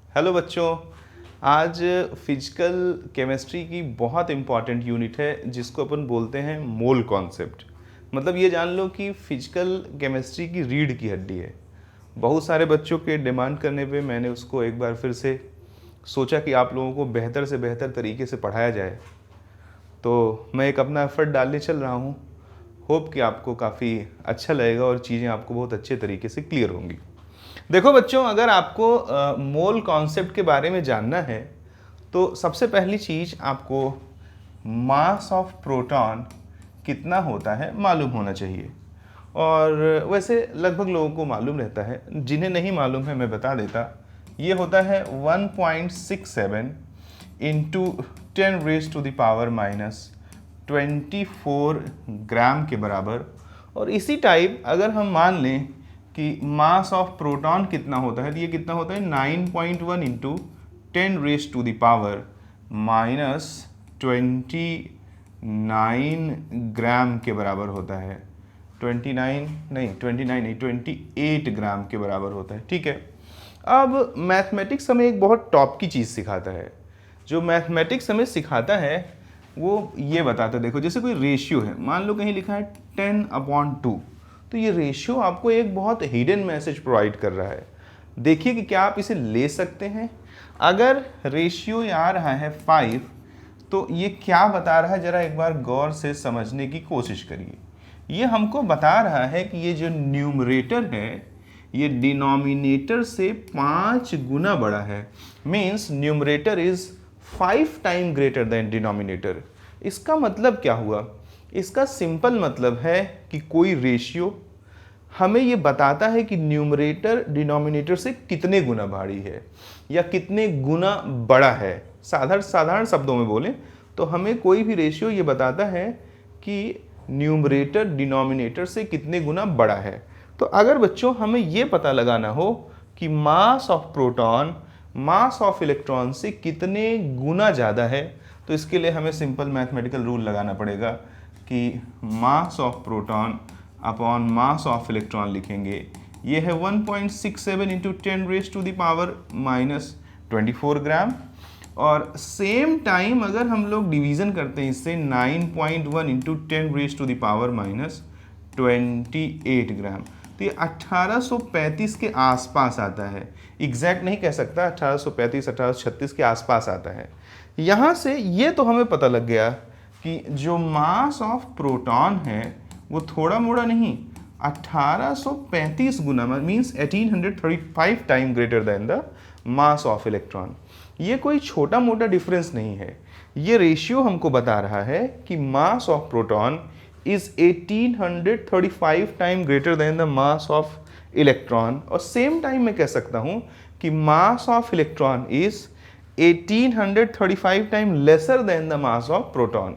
Hello बच्चों। आज physical chemistry की बहुत इम्पॉर्टेंट यूनिट है जिसको अपन बोलते हैं मोल कॉन्सेप्ट। मतलब ये जान लो कि फिजिकल केमिस्ट्री की रीढ़ की हड्डी है। बहुत सारे बच्चों के डिमांड करने पे मैंने उसको एक बार फिर से सोचा कि आप लोगों को बेहतर से बेहतर तरीके से पढ़ाया जाए, तो मैं एक अपना एफर्ट डालने चल रहा हूँ। होप कि आपको काफ़ी अच्छा लगेगा और चीज़ें आपको बहुत अच्छे तरीके से क्लियर होंगी। देखो बच्चों, अगर आपको मोल कॉन्सेप्ट के बारे में जानना है तो सबसे पहली चीज़ आपको मास ऑफ प्रोटॉन कितना होता है मालूम होना चाहिए। और वैसे लगभग लोगों को मालूम रहता है, जिन्हें नहीं मालूम है मैं बता देता। ये होता है 1.67 इंटू 10⁻⁻24 ग्राम के बराबर। और इसी टाइप अगर हम मान लें कि मास ऑफ प्रोटॉन कितना होता है, तो ये कितना होता है 9.1 इंटू 10⁻⁻29 ग्राम के बराबर होता है। 28 ग्राम के बराबर होता है। ठीक है। अब मैथमेटिक्स हमें एक बहुत टॉप की चीज़ सिखाता है। जो मैथमेटिक्स हमें सिखाता है वो ये बताता है, देखो जैसे कोई रेशियो है, मान लो कहीं लिखा है 10/2, तो ये रेशियो आपको एक बहुत हिडन मैसेज प्रोवाइड कर रहा है। देखिए कि क्या आप इसे ले सकते हैं। अगर रेशियो आ रहा है 5, तो ये क्या बता रहा है, ज़रा एक बार गौर से समझने की कोशिश करिए। ये हमको बता रहा है कि ये जो न्यूमरेटर है ये डिनोमिनेटर से 5 गुना बड़ा है। Means numerator is 5 time greater than denominator. इसका मतलब क्या हुआ? इसका सिंपल मतलब है कि कोई रेशियो हमें ये बताता है कि न्यूमरेटर डिनोमिनेटर से कितने गुना भारी है या कितने गुना बड़ा है। साधारण शब्दों में बोलें तो हमें कोई भी रेशियो ये बताता है कि न्यूमरेटर डिनोमिनेटर से कितने गुना बड़ा है। तो अगर बच्चों हमें ये पता लगाना हो कि mass of proton mass of electron से कितने गुना ज़्यादा है, तो इसके लिए हमें सिंपल मैथमेटिकल रूल लगाना पड़ेगा कि mass of proton upon mass of electron लिखेंगे। ये है 1.67 इंटू 10⁻⁻24 ग्राम। और सेम टाइम अगर हम लोग डिवीज़न करते हैं इससे 9.1 इंटू 10⁻⁻28 ग्राम, तो ये 1835 के आसपास आता है। एग्जैक्ट नहीं कह सकता, 1835 1836 के आसपास आता है। यहाँ से ये तो हमें पता लग गया कि जो मास ऑफ प्रोटॉन है वो थोड़ा मोड़ा नहीं, 1835 गुना, means 1835 time greater than the mass of electron. ये कोई छोटा मोटा डिफरेंस नहीं है। ये रेशियो हमको बता रहा है कि mass of proton is 1835 time greater than the mass of electron. और सेम टाइम मैं कह सकता हूँ कि mass of electron is 1835 time lesser than the mass of proton.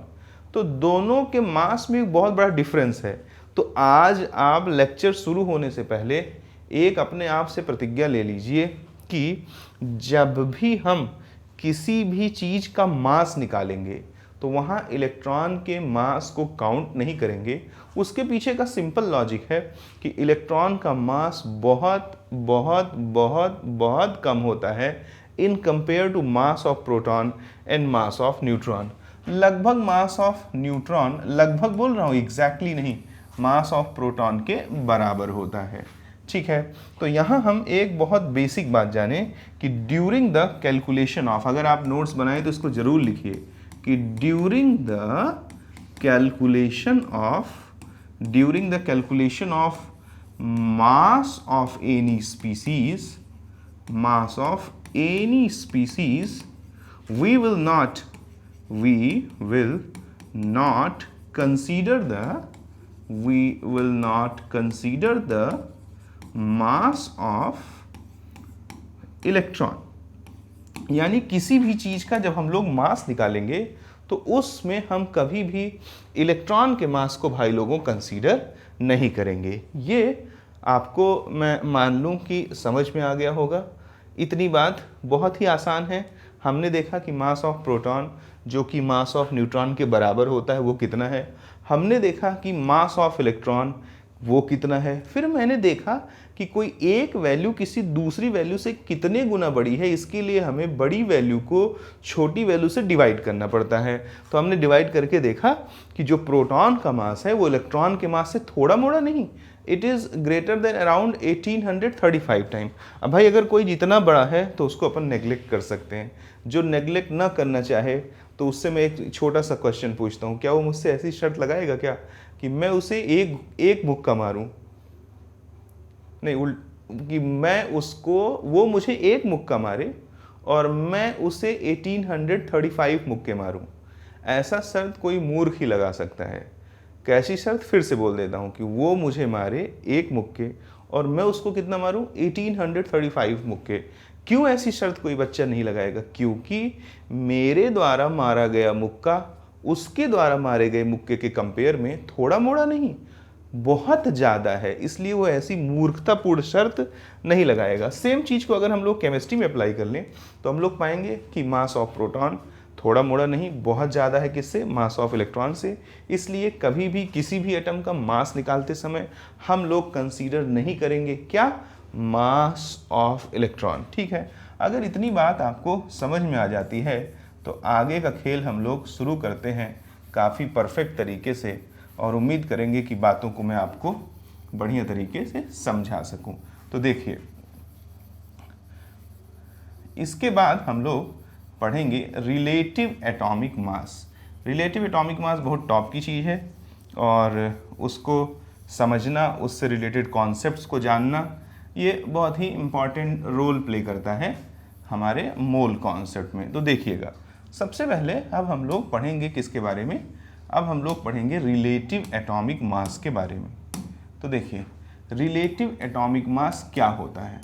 तो दोनों के मास में एक बहुत बड़ा डिफरेंस है। तो आज आप लेक्चर शुरू होने से पहले एक अपने आप से प्रतिज्ञा ले लीजिए कि जब भी हम किसी भी चीज़ का मास निकालेंगे तो वहाँ इलेक्ट्रॉन के मास को काउंट नहीं करेंगे। उसके पीछे का सिंपल लॉजिक है कि इलेक्ट्रॉन का मास बहुत बहुत बहुत बहुत कम होता है in compare to mass of proton and mass of neutron. लगभग मास ऑफ न्यूट्रॉन, लगभग बोल रहा हूँ एग्जैक्टली नहीं, मास ऑफ प्रोटॉन के बराबर होता है। ठीक है। तो यहाँ हम एक बहुत बेसिक बात जाने कि ड्यूरिंग द कैलकुलेशन ऑफ, अगर आप नोट्स बनाए तो इसको जरूर लिखिए कि during the calculation of mass of any species we will not consider the mass of electron. यानी किसी भी चीज़ का जब हम लोग मास निकालेंगे तो उसमें हम कभी भी इलेक्ट्रॉन के मास को भाई लोगों कंसीडर नहीं करेंगे। ये आपको मैं मान लूँ कि समझ में आ गया होगा। इतनी बात बहुत ही आसान है। हमने देखा कि मास ऑफ प्रोटॉन जो कि मास ऑफ न्यूट्रॉन के बराबर होता है वो कितना है। हमने देखा कि मास ऑफ इलेक्ट्रॉन वो कितना है। फिर मैंने देखा कि कोई एक वैल्यू किसी दूसरी वैल्यू से कितने गुना बड़ी है, इसके लिए हमें बड़ी वैल्यू को छोटी वैल्यू से डिवाइड करना पड़ता है। तो हमने डिवाइड करके देखा कि जो प्रोटॉन का मास है वो इलेक्ट्रॉन के मास से थोड़ा मोड़ा नहीं, it is greater than around 1835 time. अब भाई अगर कोई जितना बड़ा है तो उसको अपन नेग्लेक्ट कर सकते हैं, जो नेग्लेक्ट ना करना चाहे तो उससे मैं एक छोटा सा क्वेश्चन पूछता हूँ, क्या वो मुझसे ऐसी शर्त लगाएगा क्या कि मैं उसे एक मुक्का मारूं, नहीं कि मैं उसको, वो मुझे एक मुक्का मारे और मैं उसे 1835 मुक्के मारूं? ऐसा शर्त कोई मूर्ख ही लगा सकता है। कैसी शर्त? फिर से बोल देता हूं कि वो मुझे मारे एक मुक्के और मैं उसको कितना मारूं? 1835 मुक्के। क्यों ऐसी शर्त कोई बच्चा नहीं लगाएगा? क्योंकि मेरे द्वारा मारा गया मुक्का उसके द्वारा मारे गए मुक्के के कंपेयर में थोड़ा मोड़ा नहीं, बहुत ज़्यादा है, इसलिए वो ऐसी मूर्खतापूर्ण शर्त नहीं लगाएगा। सेम चीज़ को अगर हम लोग केमिस्ट्री में अप्लाई कर लें तो हम लोग पाएंगे कि मास ऑफ प्रोटॉन थोड़ा मोड़ा नहीं, बहुत ज़्यादा है। किससे? मास ऑफ इलेक्ट्रॉन से। इसलिए कभी भी किसी भी एटम का मास निकालते समय हम लोग कंसीडर नहीं करेंगे क्या? मास ऑफ इलेक्ट्रॉन। ठीक है, अगर इतनी बात आपको समझ में आ जाती है तो आगे का खेल हम लोग शुरू करते हैं काफ़ी परफेक्ट तरीके से, और उम्मीद करेंगे कि बातों को मैं आपको बढ़िया तरीके से समझा सकूं। तो देखिए, इसके बाद हम लोग पढ़ेंगे रिलेटिव एटॉमिक मास। रिलेटिव एटॉमिक मास बहुत टॉप की चीज़ है और उसको समझना, उससे रिलेटेड कॉन्सेप्ट्स को जानना, ये बहुत ही इम्पॉर्टेंट रोल प्ले करता है हमारे मोल कॉन्सेप्ट में। तो देखिएगा, सबसे पहले अब हम लोग पढ़ेंगे किसके बारे में? अब हम लोग पढ़ेंगे रिलेटिव एटॉमिक मास के बारे में। तो देखिए, रिलेटिव एटॉमिक मास क्या होता है?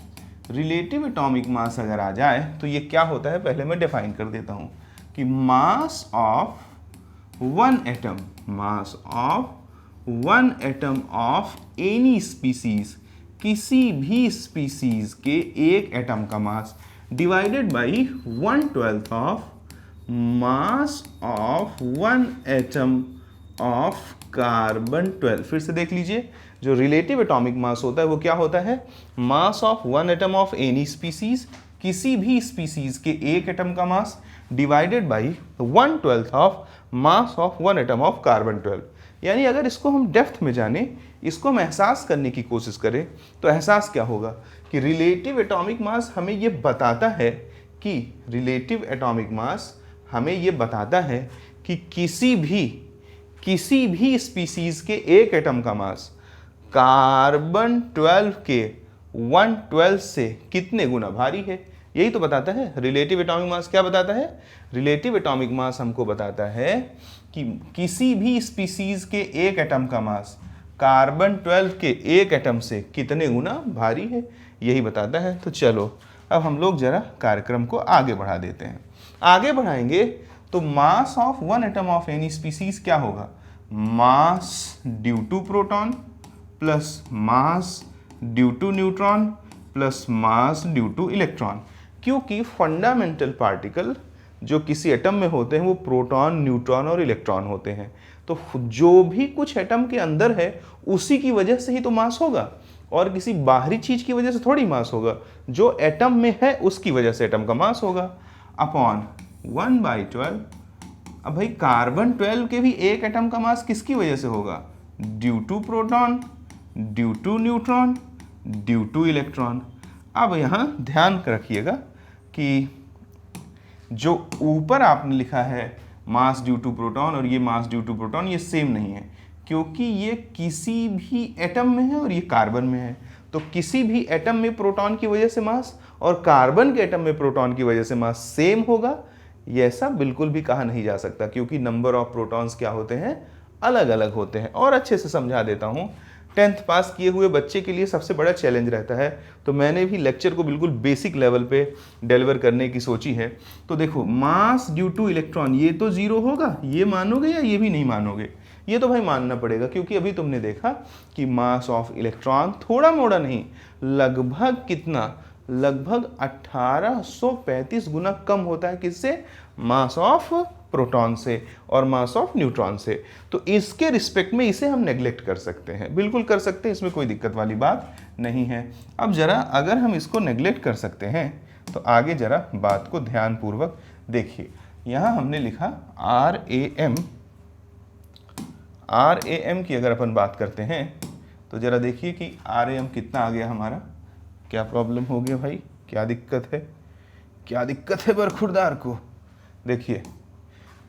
रिलेटिव एटॉमिक मास अगर आ जाए तो ये क्या होता है, पहले मैं डिफाइन कर देता हूँ कि mass of one atom, mass of one atom of any species, किसी भी स्पीसीज के एक एटम का mass divided by 1/12 of mass of one atom of carbon 12। फिर से देख लीजिए, जो रिलेटिव एटॉमिक मास होता है वो क्या होता है? मास of one atom of any species, किसी भी स्पीसीज के एक एटम का mass divided by 1/12 of mass of one atom of carbon 12। यानी अगर इसको हम डेप्थ में जाने, इसको हम एहसास करने की कोशिश करें तो एहसास क्या होगा कि रिलेटिव एटॉमिक मास हमें ये बताता है कि रिलेटिव एटॉमिक मास हमें ये बताता है कि किसी भी स्पीसीज के एक एटम का मास कार्बन 12 के 1/12 से कितने गुना भारी है। यही तो बताता है रिलेटिव एटॉमिक मास। क्या बताता है? रिलेटिव एटॉमिक मास हमको बताता है कि किसी भी स्पीसीज के एक एटम का मास कार्बन 12 के एक एटम से कितने गुना भारी है, यही बताता है। तो चलो अब हम लोग जरा कार्यक्रम को आगे बढ़ा देते हैं। आगे बढ़ाएंगे तो mass of one atom of any species क्या होगा? Mass due to proton plus mass due to neutron plus mass due to electron. क्योंकि फंडामेंटल पार्टिकल जो किसी एटम में होते हैं वो प्रोटॉन, न्यूट्रॉन और इलेक्ट्रॉन होते हैं। तो जो भी कुछ एटम के अंदर है उसी की वजह से ही तो मास होगा, और किसी बाहरी चीज की वजह से थोड़ी मास होगा। जो एटम में है उसकी वजह से एटम का मास होगा अपॉन 1/12। अब भाई कार्बन 12 के भी एक एटम का मास किसकी वजह से होगा? Due to proton, due to neutron, due to electron. अब यहाँ ध्यान रखिएगा कि जो ऊपर आपने लिखा है मास ड्यू टू प्रोटॉन और ये मास ड्यू टू प्रोटॉन, ये सेम नहीं है, क्योंकि ये किसी भी एटम में है और ये कार्बन में है। तो किसी भी एटम में प्रोटॉन की वजह से मास और कार्बन के एटम में प्रोटॉन की वजह से मास सेम होगा, ये ऐसा बिल्कुल भी कहा नहीं जा सकता, क्योंकि नंबर ऑफ प्रोटॉन्स क्या होते हैं? अलग अलग होते हैं। और अच्छे से समझा देता हूँ, 10th पास किए हुए बच्चे के लिए सबसे बड़ा चैलेंज रहता है, तो मैंने भी लेक्चर को बिल्कुल बेसिक लेवल पे डिलीवर करने की सोची है। तो देखो, मास ड्यू टू इलेक्ट्रॉन, ये तो 0 होगा, ये मानोगे या ये भी नहीं मानोगे? ये तो भाई मानना पड़ेगा, क्योंकि अभी तुमने देखा कि मास ऑफ इलेक्ट्रॉन थोड़ा मोड़ा नहीं, लगभग कितना लगभग 1835 गुना कम होता है किससे? मास ऑफ प्रोटॉन से और मास ऑफ न्यूट्रॉन से। तो इसके रिस्पेक्ट में इसे हम नेग्लेक्ट कर सकते हैं, बिल्कुल कर सकते हैं, इसमें कोई दिक्कत वाली बात नहीं है। अब जरा अगर हम इसको नेग्लेक्ट कर सकते हैं तो आगे जरा बात को ध्यानपूर्वक देखिए। यहाँ हमने लिखा RAM की अगर अपन बात करते हैं तो जरा देखिए कि RAM कितना आ गया हमारा। क्या प्रॉब्लम हो गया भाई, क्या दिक्कत है, क्या दिक्कत है बरखुरदार को? देखिए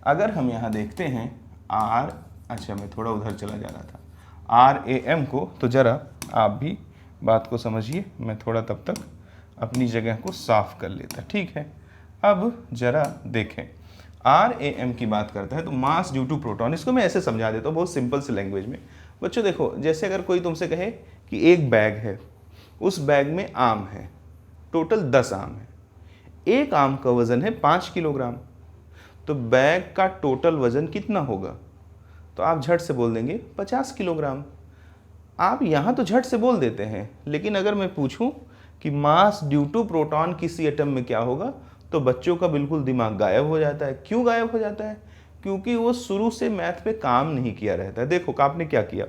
अगर हम यहाँ देखते हैं अच्छा मैं थोड़ा उधर चला जा रहा था RAM को, तो जरा आप भी बात को समझिए, मैं थोड़ा तब तक अपनी जगह को साफ कर लेता, ठीक है। अब जरा देखें RAM की बात करता है तो मास ड्यू टू प्रोटॉन, इसको मैं ऐसे समझा देता हूँ बहुत सिंपल से लैंग्वेज में। बच्चों देखो, जैसे अगर कोई तुमसे कहे कि एक बैग है, उस बैग में आम है, टोटल 10 आम है, एक आम का वजन है 5 किलोग्राम, तो बैग का टोटल वजन कितना होगा? तो आप झट से बोल देंगे 50 किलोग्राम। आप यहाँ तो झट से बोल देते हैं, लेकिन अगर मैं पूछूं कि मास ड्यू टू प्रोटॉन किसी एटम में क्या होगा, तो बच्चों का बिल्कुल दिमाग गायब हो जाता है। क्यों गायब हो जाता है? क्योंकि वो शुरू से मैथ पे काम नहीं किया रहता है। देखो आपने क्या किया,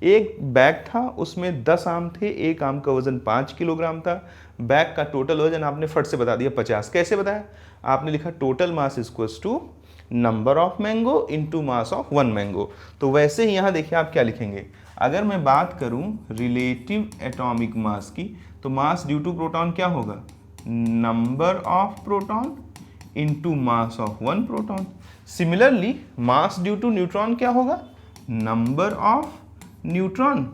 एक बैग था, उसमें 10 आम थे, एक आम का वजन 5 किलोग्राम था, बैग का टोटल वजन आपने फट से बता दिया 50। कैसे बताया? आपने लिखा total mass equals to number of mango into mass of 1 mango. तो वैसे ही यहाँ देखिए आप क्या लिखेंगे, अगर मैं बात करूँ रिलेटिव एटॉमिक मास की, तो मास ड्यू टू प्रोटॉन क्या होगा? Number of proton into mass of 1 proton. Similarly mass due to neutron क्या होगा? Number of neutron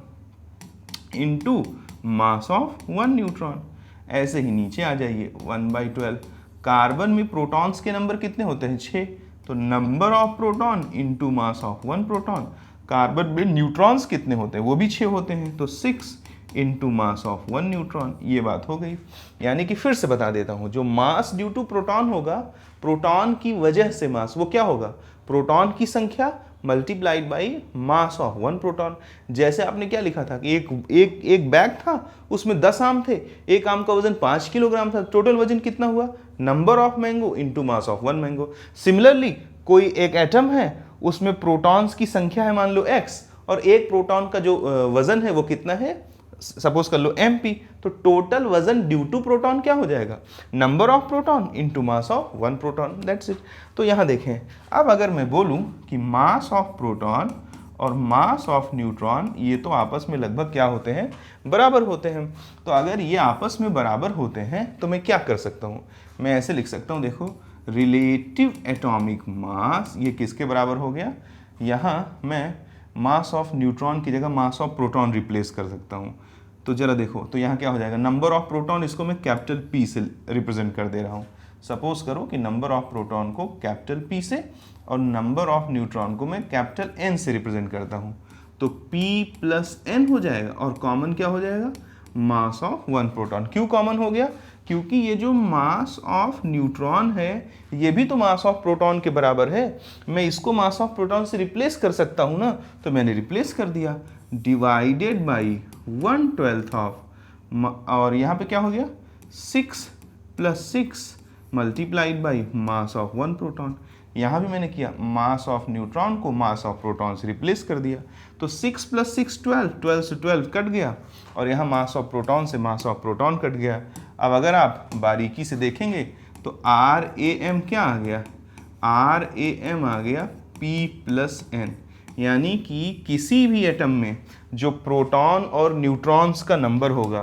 into mass of 1 neutron. ऐसे ही नीचे आ जाइए 1/12। कार्बन में प्रोटॉन्स के नंबर कितने होते हैं? 6, तो number of proton into mass of 1 proton. Carbon में न्यूट्रॉन्स कितने होते हैं? वो भी 6 होते हैं, तो 6 इंटू मास ऑफ 1 न्यूट्रॉन। ये बात हो गई। यानी कि फिर से बता देता हूं, जो मास ड्यू टू प्रोटॉन होगा, प्रोटॉन की वजह से मास, वो क्या होगा? प्रोटॉन की संख्या multiplied by mass of 1 proton. जैसे आपने क्या लिखा था कि एक बैग था, उसमें 10 आम थे, एक आम का वजन 5 किलोग्राम था, टोटल वजन कितना हुआ? Number of mango into mass of 1 mango. Similarly कोई एक एटम है, उसमें प्रोटॉन्स की संख्या है मान लो x, और एक प्रोटॉन का जो वजन है वो कितना है? सपोज कर लो mp, तो टोटल वजन ड्यू टू प्रोटॉन क्या हो जाएगा? Number of proton into mass of 1 proton, that's it. तो यहाँ देखें, अब अगर मैं बोलूँ कि मास ऑफ प्रोटॉन और मास ऑफ न्यूट्रॉन ये तो आपस में लगभग क्या होते हैं? बराबर होते हैं। तो अगर ये आपस में बराबर होते हैं तो मैं क्या कर सकता हूँ? मैं ऐसे लिख सकता हूँ, देखो रिलेटिव एटॉमिक मास ये किसके बराबर हो गया? यहाँ मैं मास ऑफ न्यूट्रॉन की जगह मास ऑफ प्रोटॉन रिप्लेस कर सकता हूँ। तो जरा देखो, तो यहाँ क्या हो जाएगा? नंबर ऑफ प्रोटॉन, इसको मैं कैपिटल P से रिप्रेजेंट कर दे रहा हूँ। सपोज करो कि नंबर ऑफ प्रोटॉन को कैपिटल P से और नंबर ऑफ न्यूट्रॉन को मैं कैपिटल N से रिप्रेजेंट करता हूँ, तो P प्लस N हो जाएगा और कॉमन क्या हो जाएगा? मास ऑफ 1 प्रोटॉन। क्यों कॉमन हो गया? क्योंकि ये जो मास ऑफ न्यूट्रॉन है ये भी तो मास ऑफ प्रोटॉन के बराबर है। मैं इसको मास ऑफ प्रोटॉन से रिप्लेस कर सकता हूँ ना, तो मैंने रिप्लेस कर दिया, डिवाइडेड बाई 1/12 ऑफ, और यहाँ पे क्या हो गया? 6 + 6 multiplied by mass of 1 proton. यहाँ भी मैंने किया, मास ऑफ न्यूट्रॉन को मास ऑफ प्रोटॉन से रिप्लेस कर दिया, तो 6 + 6 12, 12 से 12 कट गया, और यहाँ मास ऑफ प्रोटॉन से मास ऑफ प्रोटॉन कट गया। अब अगर आप बारीकी से देखेंगे तो RAM क्या आ गया? RAM आ गया P + N, यानी कि किसी भी एटम में जो प्रोटॉन और न्यूट्रॉन्स का नंबर होगा,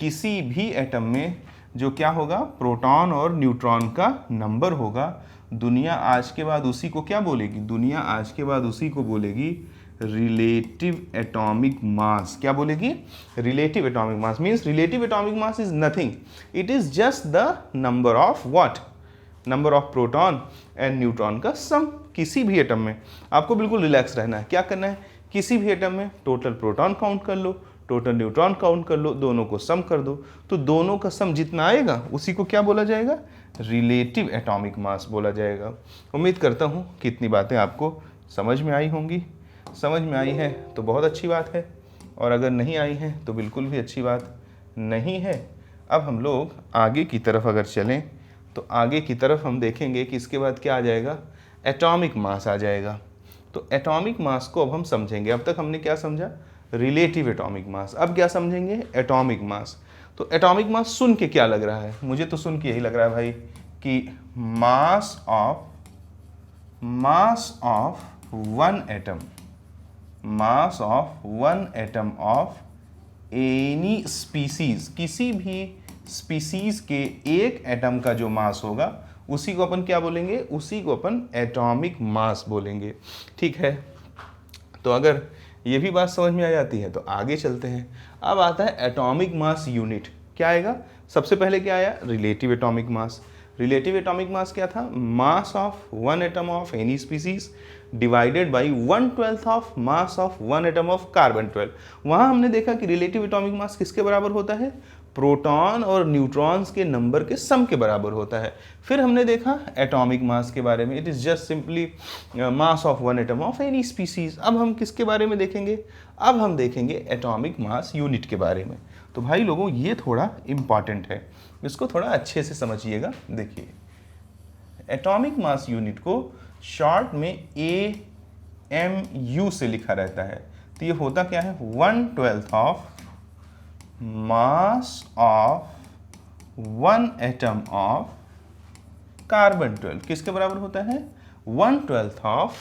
किसी भी एटम में जो क्या होगा? प्रोटॉन और न्यूट्रॉन का नंबर होगा, दुनिया आज के बाद उसी को क्या बोलेगी? दुनिया आज के बाद उसी को बोलेगी रिलेटिव एटॉमिक मास। क्या बोलेगी? Relative atomic mass means relative atomic mass is nothing, it is just the number of what? Number of proton and neutron का सम। किसी भी एटम में आपको बिल्कुल रिलैक्स रहना है। क्या करना है? किसी भी एटम में टोटल प्रोटॉन काउंट कर लो, टोटल न्यूट्रॉन काउंट कर लो, दोनों को सम कर दो, तो दोनों का सम जितना आएगा उसी को क्या बोला जाएगा? रिलेटिव एटॉमिक मास बोला जाएगा। उम्मीद करता हूँ कि इतनी बातें आपको समझ में आई होंगी। समझ में आई है तो बहुत अच्छी बात है, और अगर नहीं आई है तो बिल्कुल भी अच्छी बात नहीं है। अब हम लोग आगे की तरफ अगर चलें तो आगे की तरफ हम देखेंगे कि इसके बाद क्या आ जाएगा, एटॉमिक मास आ जाएगा। तो एटॉमिक मास को अब हम समझेंगे। अब तक हमने क्या समझा, रिलेटिव एटॉमिक मास। अब क्या समझेंगे, एटॉमिक मास। तो एटॉमिक मास सुन के क्या लग रहा है, मुझे तो सुन के यही लग रहा है भाई कि mass of one atom, mass of one atom of any species, किसी भी स्पीसीज के एक एटम का जो मास होगा उसी को अपन क्या बोलेंगे, उसी को अपन एटॉमिक मास बोलेंगे। ठीक है, तो अगर ये भी बात समझ में आ जाती है तो आगे चलते हैं। अब आता है एटॉमिक मास यूनिट। क्या आएगा, सबसे पहले क्या आया, रिलेटिव एटॉमिक मास। रिलेटिव एटॉमिक मास क्या था, मास of one atom of any species divided by 1/12 of mass of one atom of carbon 12। वहाँ हमने देखा कि रिलेटिव एटॉमिक मास किसके बराबर होता है, प्रोटॉन और न्यूट्रॉन्स के नंबर के सम के बराबर होता है। फिर हमने देखा एटॉमिक मास के बारे में, it is just simply mass of one atom of any species. अब हम किसके बारे में देखेंगे, अब हम देखेंगे एटॉमिक मास यूनिट के बारे में। तो भाई लोगों ये थोड़ा इम्पॉर्टेंट है, इसको थोड़ा अच्छे से समझिएगा। देखिए एटॉमिक मास यूनिट को शॉर्ट में AMU से लिखा रहता है। तो ये होता क्या है, 1/12 of mass of one atom of carbon 12 किसके बराबर होता है, 1/12 of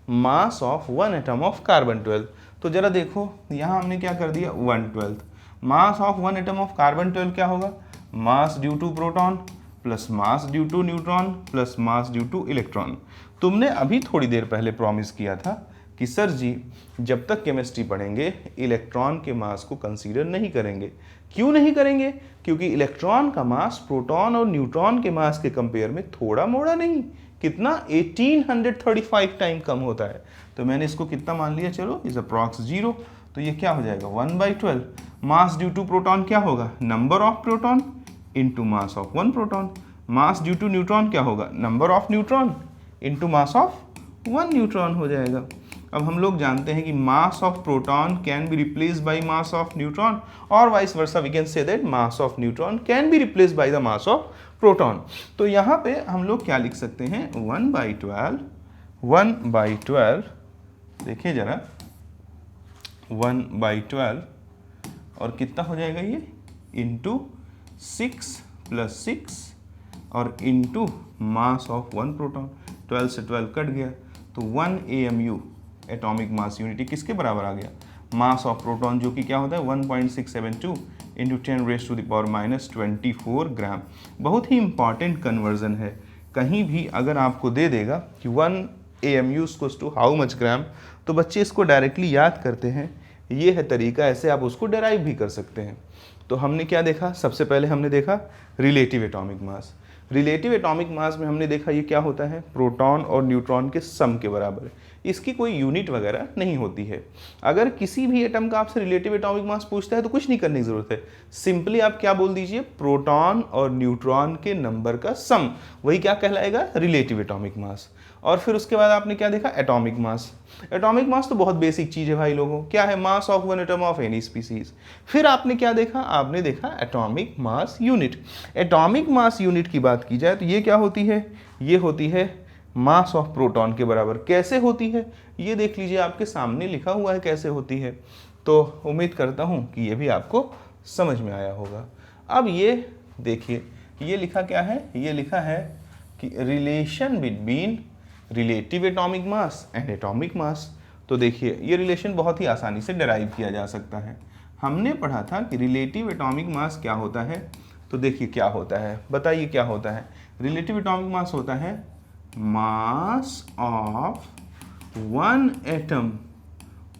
mass of one atom of carbon 12। तो जरा देखो यहाँ हमने क्या कर दिया, 1/12 mass of one atom of carbon 12 क्या होगा, mass due to proton plus mass due to neutron plus mass due to electron. तुमने अभी थोड़ी देर पहले प्रॉमिस किया था कि सर जी जब तक केमिस्ट्री पढ़ेंगे इलेक्ट्रॉन के मास को कंसीडर नहीं करेंगे। क्यों नहीं करेंगे, क्योंकि इलेक्ट्रॉन का मास प्रोटॉन और न्यूट्रॉन के मास के कंपेयर में थोड़ा मोड़ा नहीं, कितना 1835 टाइम कम होता है। तो मैंने इसको कितना मान लिया, चलो इज अप्रॉक्स 0। तो ये क्या हो जाएगा 1/12। मास ड्यू टू प्रोटॉन क्या होगा, number of proton into mass of one proton. Mass due to neutron क्या होगा, number of neutron into mass of one neutron हो जाएगा। अब हम लोग जानते हैं कि mass of proton can be replaced by mass of neutron, और vice versa we can say that mass of neutron can be replaced by the mass of proton. तो यहाँ पे हम लोग क्या लिख सकते हैं, 1/12 देखिए जरा 1/12 और कितना हो जाएगा ये, इंटू 6 + 6 और into mass of one proton. 12 से 12 कट गया तो 1 AMU एटॉमिक मास यूनिटी किसके बराबर आ गया, मास ऑफ प्रोटॉन जो कि क्या होता है 1.672 इंटू 10⁻⁻24 ग्राम। बहुत ही इंपॉर्टेंट कन्वर्जन है, कहीं भी अगर आपको दे देगा कि 1 AMU to how much gram, तो बच्चे इसको डायरेक्टली याद करते हैं। ये है तरीका, ऐसे आप उसको डेराइव भी कर सकते हैं। तो हमने क्या देखा, सबसे पहले हमने देखा रिलेटिव एटॉमिक मास। रिलेटिव एटॉमिक मास में हमने देखा ये क्या होता है, प्रोटॉन और न्यूट्रॉन के सम के बराबर है। इसकी कोई यूनिट वगैरह नहीं होती है। अगर किसी भी एटम का आपसे रिलेटिव एटॉमिक मास पूछता है तो कुछ नहीं करने की जरूरत है, सिंपली आप क्या बोल दीजिए, प्रोटॉन और न्यूट्रॉन के नंबर का सम, वही क्या कहलाएगा, रिलेटिव एटॉमिक मास। और फिर उसके बाद आपने क्या देखा, एटॉमिक मास। एटॉमिक मास तो बहुत बेसिक चीज़ है भाई लोगों, क्या है, मास of one atom of any species. फिर आपने क्या देखा, आपने देखा atomic mass unit. Atomic mass unit की बात की जाए तो ये क्या होती है, ये होती है मास ऑफ प्रोटॉन के बराबर। कैसे होती है ये देख लीजिए, आपके सामने लिखा हुआ है कैसे होती है। तो उम्मीद करता हूँ कि ये भी आपको समझ में आया होगा। अब ये देखिए, ये लिखा क्या है, ये लिखा है कि relation between relative atomic mass and atomic मास। तो देखिए ये रिलेशन बहुत ही आसानी से डिराइव किया जा सकता है। हमने पढ़ा था कि रिलेटिव एटॉमिक मास क्या होता है, तो देखिए क्या होता है, बताइए क्या होता है। रिलेटिव एटॉमिक मास होता है मास of one atom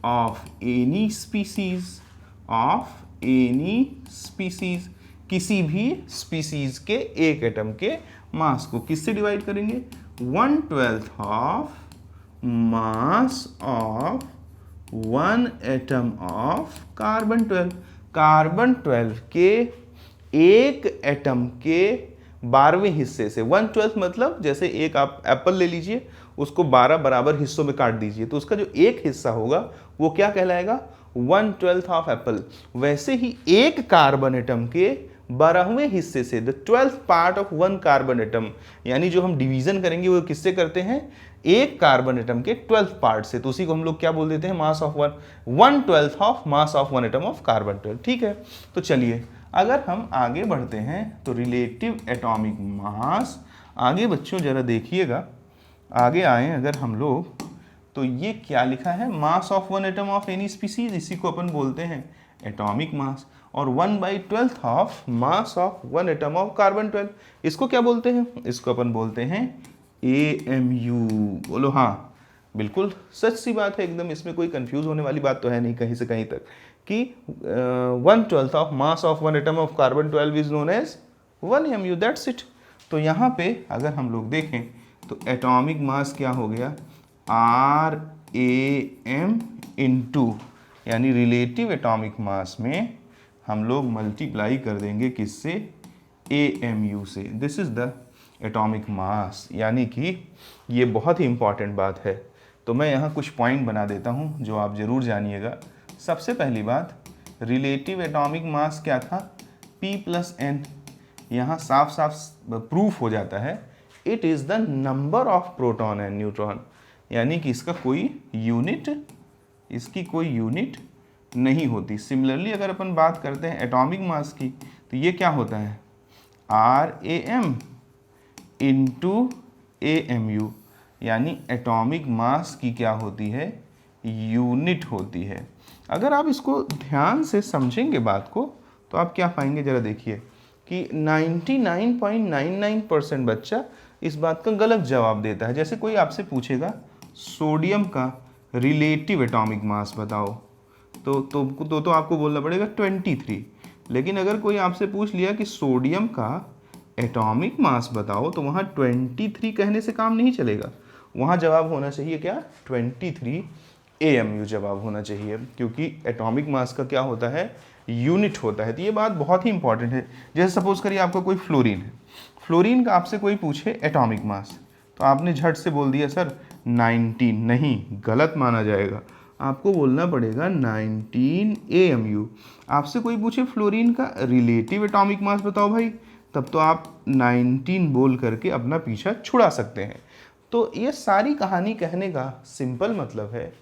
of any species, किसी भी स्पीसीज के एक एटम के मास को किससे डिवाइड करेंगे, 1/12 of mass of one atom of carbon 12। Carbon 12 के एक एटम के 12वें हिस्से से, 1/12 मतलब जैसे एक आप एप्पल ले लीजिए, उसको 12 बराबर हिस्सों में काट दीजिए, तो उसका जो एक हिस्सा होगा वो क्या कहलाएगा, 1/12 ऑफ एप्पल। वैसे ही एक कार्बन एटम के 12वें हिस्से से, the 12th part of one carbon atom, यानी जो हम डिवीजन करेंगे वो किससे करते हैं, एक कार्बन एटम के 12th पार्ट से, तो उसी को हम लोग क्या बोल देते हैं, mass of 1/12 of mass of one atom of carbon 12। ठीक है, तो चलिए अगर हम आगे बढ़ते हैं तो रिलेटिव एटॉमिक मास, आगे बच्चों जरा देखिएगा, आगे आए अगर हम लोग, तो ये क्या लिखा है, मास of one atom of any species, इसी को अपन बोलते हैं एटॉमिक मास, और 1/12 of mass of one atom of carbon 12, इसको क्या बोलते हैं, इसको अपन बोलते हैं AMU। बोलो हाँ, बिल्कुल सच सी बात है एकदम, इसमें कोई कंफ्यूज होने वाली बात तो है नहीं कहीं से कहीं तक, कि 1/12 of mass of one atom of carbon 12 is known as 1 MU, that's it. तो यहाँ पे अगर हम लोग देखें तो एटॉमिक मास क्या हो गया, RAM इंटू, यानी रिलेटिव एटॉमिक मास में हम लोग मल्टीप्लाई कर देंगे किससे, AMU से, this is the atomic mass. यानी कि ये बहुत ही इंपॉर्टेंट बात है, तो मैं यहाँ कुछ पॉइंट बना देता हूँ जो आप ज़रूर जानिएगा। सबसे पहली बात, रिलेटिव एटॉमिक मास क्या था, P+N, यहाँ साफ साफ प्रूफ हो जाता है, it is the number of proton and neutron, यानी कि इसका कोई यूनिट, इसकी कोई यूनिट नहीं होती। सिमिलरली अगर अपन बात करते हैं एटॉमिक मास की, तो ये क्या होता है, RAM इंटू AMU, यानी एटॉमिक मास की क्या होती है, यूनिट होती है। अगर आप इसको ध्यान से समझेंगे बात को, तो आप क्या पाएंगे, जरा देखिए कि 99.99% बच्चा इस बात का गलत जवाब देता है। जैसे कोई आपसे पूछेगा सोडियम का रिलेटिव एटॉमिक मास बताओ, तो आपको बोलना पड़ेगा 23। लेकिन अगर कोई आपसे पूछ लिया कि सोडियम का एटॉमिक मास बताओ, तो वहाँ 23 कहने से काम नहीं चलेगा, वहाँ जवाब होना चाहिए क्या, 23 AMU जवाब होना चाहिए, क्योंकि एटॉमिक मास का क्या होता है, यूनिट होता है। तो ये बात बहुत ही इंपॉर्टेंट है। जैसे सपोज करिए आपका कोई फ्लोरीन है, फ्लोरीन का आपसे कोई पूछे एटॉमिक मास, तो आपने झट से बोल दिया सर 19, नहीं, गलत माना जाएगा, आपको बोलना पड़ेगा 19 AMU। आपसे कोई पूछे फ्लोरीन का रिलेटिव एटॉमिक मास बताओ भाई, तब तो आप 19 बोल करके अपना पीछा छुड़ा सकते हैं। तो ये सारी कहानी कहने का सिंपल मतलब है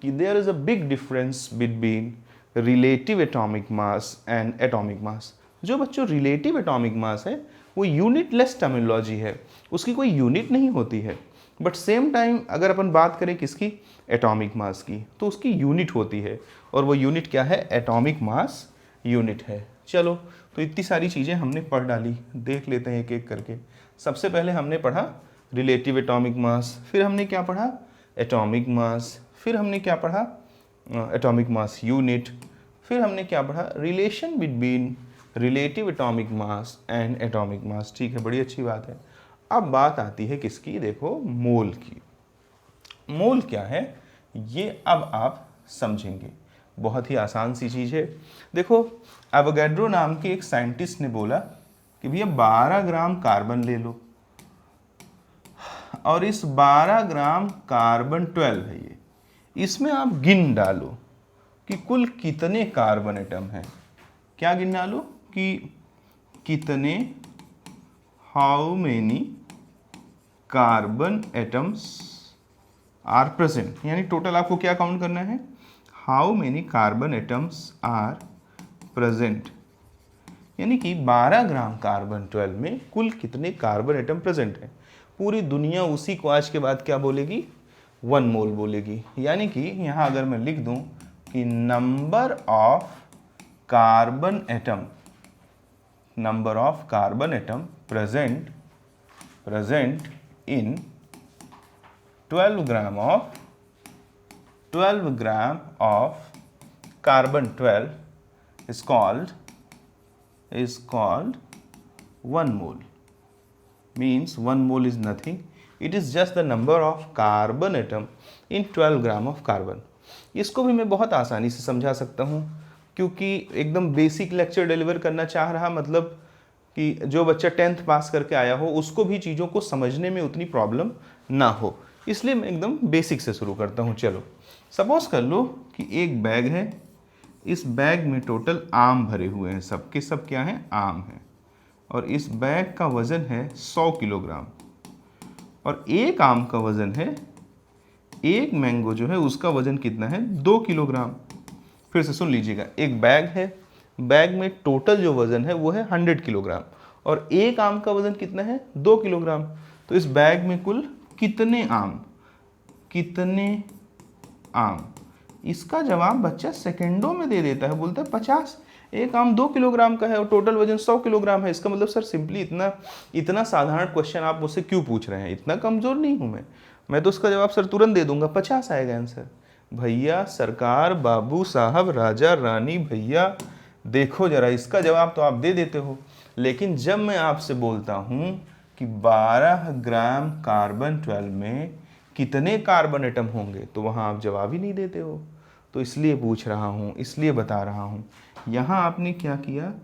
कि there is a big difference between relative atomic mass and atomic mass. जो बच्चों रिलेटिव एटॉमिक मास है वो यूनिटलेस टर्मिनोलॉजी है, उसकी कोई यूनिट नहीं होती है, बट सेम टाइम अगर अपन बात करें किसकी, एटॉमिक मास की, तो उसकी यूनिट होती है, और वो यूनिट क्या है, एटॉमिक मास यूनिट है। चलो, तो इतनी सारी चीज़ें हमने पढ़ डाली, देख लेते हैं एक एक करके। सबसे पहले हमने पढ़ा रिलेटिव एटॉमिक मास, फिर हमने क्या पढ़ा, एटॉमिक मास, फिर हमने क्या पढ़ा, एटॉमिक मास यूनिट, फिर हमने क्या पढ़ा, relation between relative atomic mass and atomic मास। ठीक है, बड़ी अच्छी बात है। अब बात आती है किसकी, देखो मोल की। मोल क्या है ये अब आप समझेंगे, बहुत ही आसान सी चीज़ है। देखो, एवोगैड्रो नाम के एक साइंटिस्ट ने बोला कि भैया 12 ग्राम कार्बन ले लो, और इस 12 ग्राम कार्बन 12 है ये, इसमें आप गिन डालो कि कुल कितने कार्बन एटम हैं। क्या गिन डालो कि कितने, how many carbon atoms are present, यानी टोटल आपको क्या काउंट करना है, how many carbon atoms are present, यानी कि 12 ग्राम कार्बन 12 में कुल कितने कार्बन एटम प्रेजेंट हैं। पूरी दुनिया उसी को आज के बाद क्या बोलेगी, 1 मोल बोलेगी। यानी कि यहाँ अगर मैं लिख दूँ कि number of carbon atom, number of carbon atom present in 12 gram of carbon 12 is called 1 mole. Means 1 mole is nothing, it is just the number of carbon atom in 12 gram of carbon। इसको भी मैं बहुत आसानी से समझा सकता हूँ, क्योंकि एकदम बेसिक लेक्चर डिलीवर करना चाह रहा, मतलब कि जो बच्चा 10th पास करके आया हो उसको भी चीज़ों को समझने में उतनी प्रॉब्लम ना हो, इसलिए मैं एकदम बेसिक से शुरू करता हूँ। चलो, सपोज कर लो कि एक बैग है इस बैग में टोटल आम भरे हुए हैं, सबके सब क्या हैं, आम हैं। और इस बैग का वजन है 100 किलोग्राम और एक आम का वजन है, एक मैंगो जो है उसका वजन कितना है, 2 किलोग्राम। फिर से सुन लीजिएगा, एक बैग है, बैग में टोटल जो वजन है वो है 100 किलोग्राम और एक आम का वजन कितना है, 2 किलोग्राम। तो इस बैग में कुल कितने आम, कितने आम, इसका जवाब बच्चा सेकंडों में दे देता है, बोलता है 50। एक आम 2 किलोग्राम का है और टोटल वजन 100 किलोग्राम है। इसका मतलब सर सिंपली इतना साधारण क्वेश्चन आप मुझसे क्यों पूछ रहे हैं, इतना कमजोर नहीं हूं मैं तो उसका जवाब सर तुरंत दे दूंगा, 50 आएगा आंसर। भैया सरकार, बाबू साहब, राजा रानी, भैया देखो जरा, इसका जवाब तो आप दे देते हो, लेकिन जब मैं आपसे बोलता हूं कि 12 ग्राम कार्बन 12 में कितने कार्बन एटम होंगे तो वहां आप जवाब ही नहीं देते हो। तो इसलिए पूछ रहा हूं, इसलिए बता रहा हूं। यहां आपने क्या किया,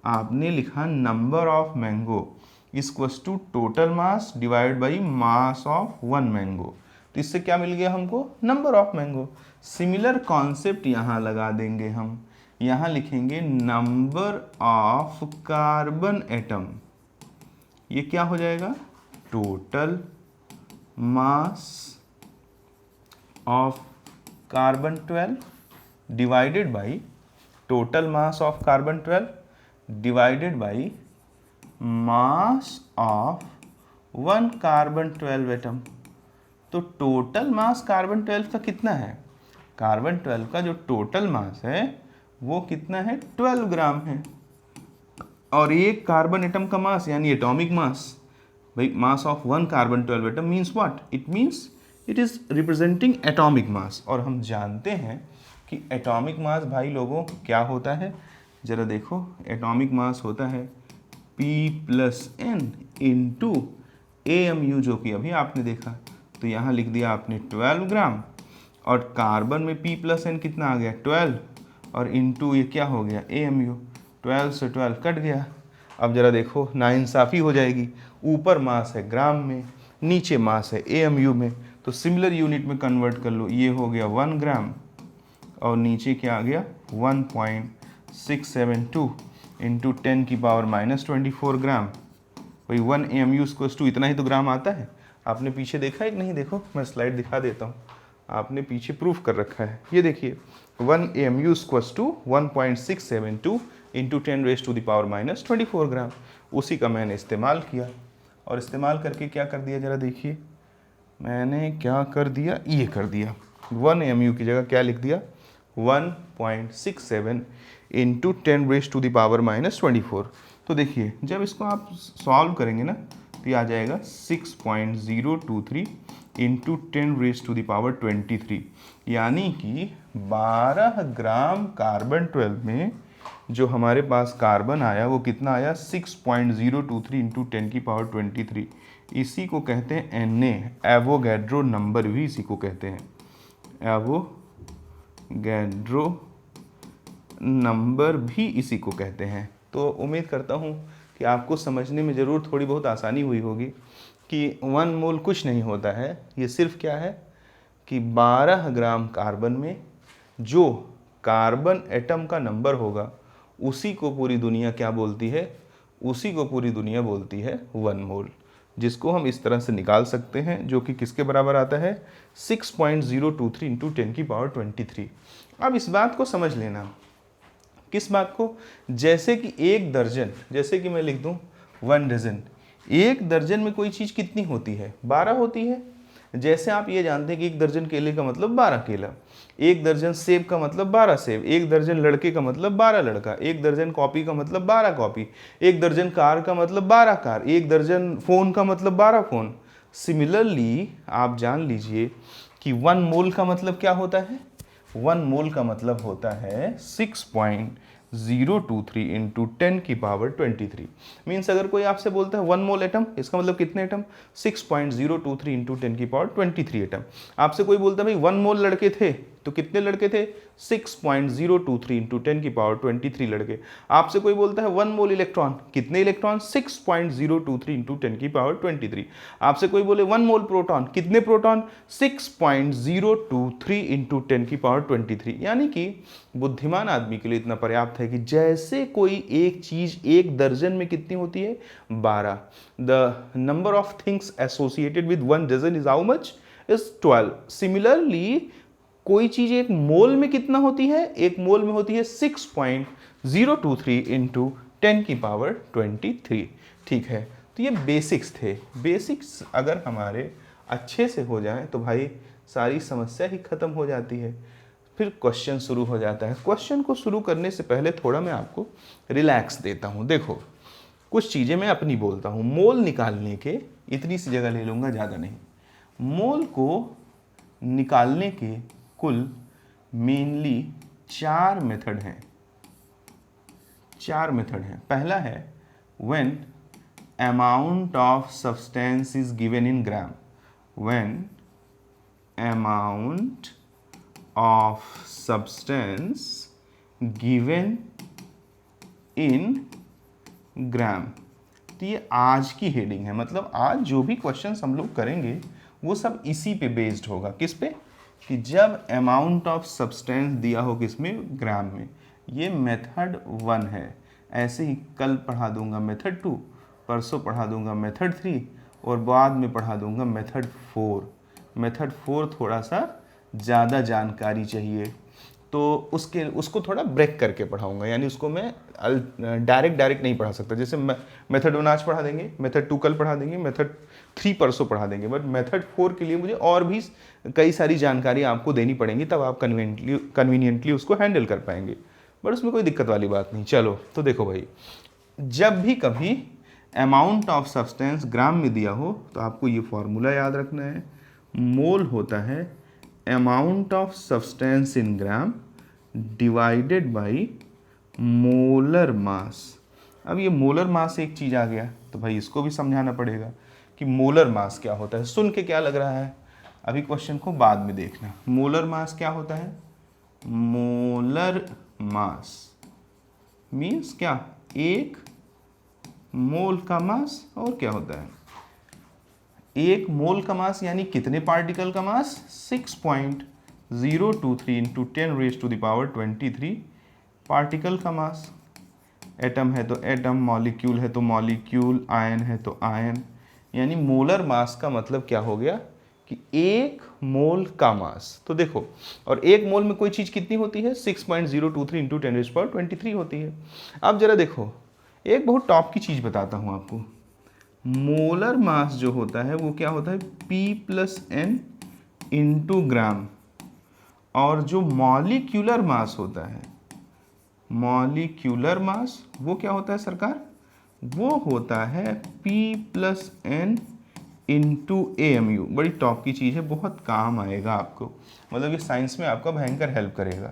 आपने लिखा number of mango equals to total mass divide by mass of one mango. तो इससे क्या मिल गया हमको, number of mango. Similar concept यहां लगा देंगे हम, यहां लिखेंगे नंबर ऑफ कार्बन एटम, ये क्या हो जाएगा, total mass of carbon 12 divided by total mass of carbon 12 divided by mass of one carbon 12 atom. तो टोटल मास कार्बन 12 का कितना है, कार्बन 12 का जो टोटल मास है वो कितना है, 12 ग्राम है। और एक कार्बन एटम का मास यानी एटॉमिक मास, भाई मास of one carbon 12 atom means what, it means it is representing atomic mass. और हम जानते हैं कि एटॉमिक मास भाई लोगों क्या होता है, जरा देखो, एटॉमिक मास होता है P+N इंटू AMU, जो कि अभी आपने देखा। तो यहाँ लिख दिया आपने 12 ग्राम और कार्बन में P+N कितना आ गया, 12, और इंटू ये क्या हो गया, AMU, 12 से 12 कट गया। अब जरा देखो, नाइंसाफ़ी हो जाएगी, ऊपर मास है ग्राम में, नीचे मास है AMU में, तो सिमिलर यूनिट में कन्वर्ट कर लो, ये हो गया 1 ग्राम और नीचे क्या आ गया 1.672 इंटू 10 की पावर -24 ग्राम। भाई 1 AMU इक्वल्स टू इतना ही तो ग्राम आता है। आपने पीछे देखा है कि नहीं, देखो मैं स्लाइड दिखा देता हूँ, आपने पीछे प्रूफ कर रखा है, ये देखिए 1 AMU इक्वल्स टू 1.672 इंटू 10⁻⁻² ग्राम। उसी का मैंने इस्तेमाल किया और इस्तेमाल करके क्या कर दिया, जरा देखिए मैंने क्या कर दिया, ये कर दिया 1 AMU की जगह क्या लिख दिया, 1.67 इंटू 10⁻⁻²4। तो देखिए जब इसको आप सॉल्व करेंगे ना तो ये आ जाएगा 6.023 इंटू 10⁻23, यानी कि 12 ग्राम कार्बन 12 में जो हमारे पास कार्बन आया वो कितना आया, 6.023 इंटू 10⁻23। इसी को कहते हैं Na, एवोगैड्रो नंबर भी इसी को कहते हैं, एवोगैड्रो नंबर भी इसी को कहते हैं। तो उम्मीद करता हूँ कि आपको समझने में ज़रूर थोड़ी बहुत आसानी हुई होगी कि 1 मोल कुछ नहीं होता है, ये सिर्फ क्या है कि 12 ग्राम कार्बन में जो कार्बन एटम का नंबर होगा उसी को पूरी दुनिया क्या बोलती है, उसी को पूरी दुनिया बोलती है 1 मोल, जिसको हम इस तरह से निकाल सकते हैं, जो कि किसके बराबर आता है, 6.023 इंटू 10⁻23। अब इस बात को समझ लेना, किस बात को, जैसे कि एक दर्जन, जैसे कि मैं लिख दूं 1 डजन, एक दर्जन में कोई चीज़ कितनी होती है, 12 होती है। जैसे आप ये जानते हैं कि एक दर्जन केले का मतलब 12 केला, एक दर्जन सेब का मतलब 12 सेब, एक दर्जन लड़के का मतलब 12 लड़का, एक दर्जन कॉपी का मतलब 12 कॉपी, एक दर्जन कार का मतलब 12 कार, एक दर्जन फ़ोन का मतलब 12 फ़ोन। सिमिलरली आप जान लीजिए कि 1 मोल का मतलब क्या होता है, 1 मोल का मतलब होता है 6.023 इंटू 10⁻23। मीन्स अगर कोई आपसे बोलता है 1 मोल एटम, इसका मतलब कितने एटम, 6.023 इंटू 10⁻23 एटम। आपसे कोई बोलता है भाई 1 मोल लड़के थे, तो कितने लड़के थे 6.023 इंटू 10 की पावर 23 लड़के। आपसे कोई बोलता है 1 मोल इलेक्ट्रॉन, कितने इलेक्ट्रॉन 6.023 इंटू 10 की पावर 23। आपसे कोई बोले 1 मोल प्रोटॉन, कितने प्रोटॉन 6.023 इंटू 10 की पावर 23। यानी कि बुद्धिमान आदमी के लिए इतना पर्याप्त है कि जैसे कोई एक चीज एक दर्जन में कितनी होती है 12, the number of things associated with 1 dozen is how much is 12। Similarly कोई चीज एक मोल में कितना होती है, एक मोल में होती है 6.023 इंटू 10 की पावर 23। ठीक है, तो ये बेसिक्स थे। बेसिक्स अगर हमारे अच्छे से हो जाए तो भाई सारी समस्या ही खत्म हो जाती है। फिर क्वेश्चन शुरू हो जाता है। क्वेश्चन को शुरू करने से पहले थोड़ा मैं आपको रिलैक्स देता हूँ। देखो कुछ चीज़ें मैं अपनी बोलता हूँ। मोल निकालने के इतनी सी जगह ले लूँगा, ज़्यादा नहीं। मोल को निकालने के कुल मेनली 4 मेथड हैं। 4 मेथड हैं। पहला है when amount of substance is given in gram. When amount of substance given in ग्राम। तो ये आज की हेडिंग है, मतलब आज जो भी क्वेश्चंस हम लोग करेंगे वो सब इसी पे बेस्ड होगा। किस पे? कि जब अमाउंट ऑफ सब्सटेंस दिया हो किसमें, ग्राम में। ये मेथड 1 है। ऐसे ही कल पढ़ा दूंगा मेथड 2, परसों पढ़ा दूंगा मेथड 3 और बाद में पढ़ा दूंगा मेथड 4। मेथड 4 थोड़ा सा ज़्यादा जानकारी चाहिए तो उसको थोड़ा ब्रेक करके पढ़ाऊंगा, यानी उसको मैं डायरेक्ट नहीं पढ़ा सकता। जैसे मेथड 1 आज पढ़ा देंगे, मेथड 2 कल पढ़ा देंगे, मेथड 3 परसों पढ़ा देंगे, बट मेथड 4 के लिए मुझे और भी कई सारी जानकारी आपको देनी पड़ेंगी, तब आप कन्वीनियंटली उसको हैंडल कर पाएंगे। बट उसमें कोई दिक्कत वाली बात नहीं। चलो तो देखो भाई, जब भी कभी अमाउंट ऑफ सब्सटेंस ग्राम में दिया हो तो आपको ये फॉर्मूला याद रखना है। मोल होता है amount of substance in gram divided by molar मास। अब ये मोलर मास एक चीज़ आ गया तो भाई इसको भी समझाना पड़ेगा कि मोलर मास क्या होता है। सुन के क्या लग रहा है, अभी क्वेश्चन को बाद में देखना। मोलर मास क्या होता है? मोलर मास मीन्स क्या, एक मोल का मास। और क्या होता है? एक मोल का मास यानी कितने पार्टिकल का mass, 6.023 into 10 raise to the power 23 particle का मास। एटम है तो एटम, मॉलिक्यूल है तो मॉलिक्यूल, आयन है तो आयन। यानी मोलर मास का मतलब क्या हो गया कि एक मोल का मास। तो देखो, और एक मोल में कोई चीज़ कितनी होती है, 6.023 इंटू 10 रेज़ टू पावर 23 होती है। अब जरा देखो, एक बहुत टॉप की चीज़ बताता हूँ आपको। मोलर मास जो होता है वो क्या होता है, P+N इंटू ग्राम। और जो मॉलिक्यूलर मास होता है, मॉलिक्यूलर मास वो क्या होता है सरकार, वो होता है P+N इंटू AMU। बड़ी टॉप की चीज़ है, बहुत काम आएगा आपको, मतलब ये साइंस में आपका भयंकर हेल्प करेगा।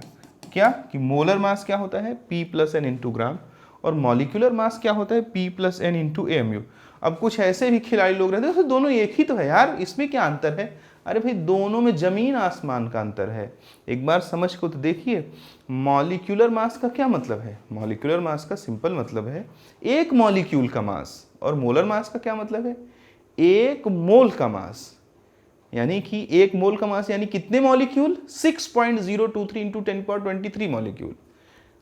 क्या कि मोलर मास क्या होता है, P+N इंटू ग्राम, और मॉलिक्यूलर मास क्या होता है, P+N इंटू AMU। अब कुछ ऐसे भी खिलाड़ी लोग रहते हैं तो दोनों एक ही तो है यार, इसमें क्या अंतर है। अरे भाई दोनों में जमीन आसमान का अंतर है। एक बार समझ को तो देखिए, मॉलिक्यूलर मास का क्या मतलब है। मॉलिक्यूलर मास का सिंपल मतलब है एक मॉलिक्यूल का मास, और मोलर मास का क्या मतलब है, एक मोल का मास। यानी कि एक मोल का मास यानी कितने मॉलिक्यूल, 6.023 इंटू 10⁻23 मॉलिक्यूल।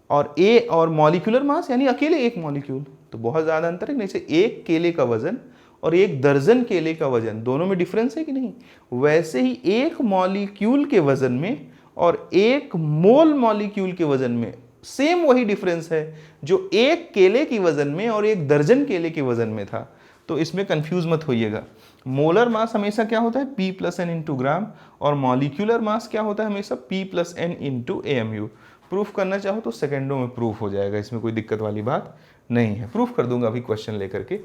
और मॉलिक्यूलर मास यानी अकेले एक मॉलिक्यूल। तो बहुत ज़्यादा अंतर है। जैसे एक केले का वजन और एक दर्जन केले का वजन, दोनों में डिफरेंस है कि नहीं। वैसे ही एक मॉलिक्यूल के वजन में और एक मोल मॉलिक्यूल के वजन में सेम वही डिफरेंस है जो एक केले के वजन में और एक दर्जन केले के वजन में था। तो इसमें कंफ्यूज मत होइएगा। मोलर मास हमेशा क्या होता है, P+N इंटू ग्राम, और मॉलिक्यूलर मास क्या होता है हमेशा, P+N इंटू AMU। प्रूफ करना चाहो तो सेकेंडों में प्रूफ हो जाएगा, इसमें कोई दिक्कत वाली बात नहीं है। प्रूफ कर दूंगा अभी क्वेश्चन लेकर के।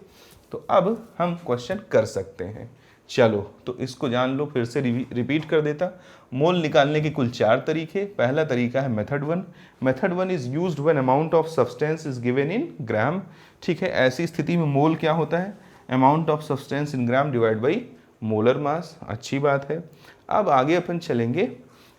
तो अब हम क्वेश्चन कर सकते हैं। चलो तो इसको जान लो, फिर से रिपीट कर देता। मोल निकालने के कुल 4 तरीके। पहला तरीका है method 1। Method 1 is used when amount of substance is given in gram. ठीक है, ऐसी स्थिति में मोल क्या होता है, amount of substance in gram divide by molar mass. अच्छी बात है। अब आगे अपन चलेंगे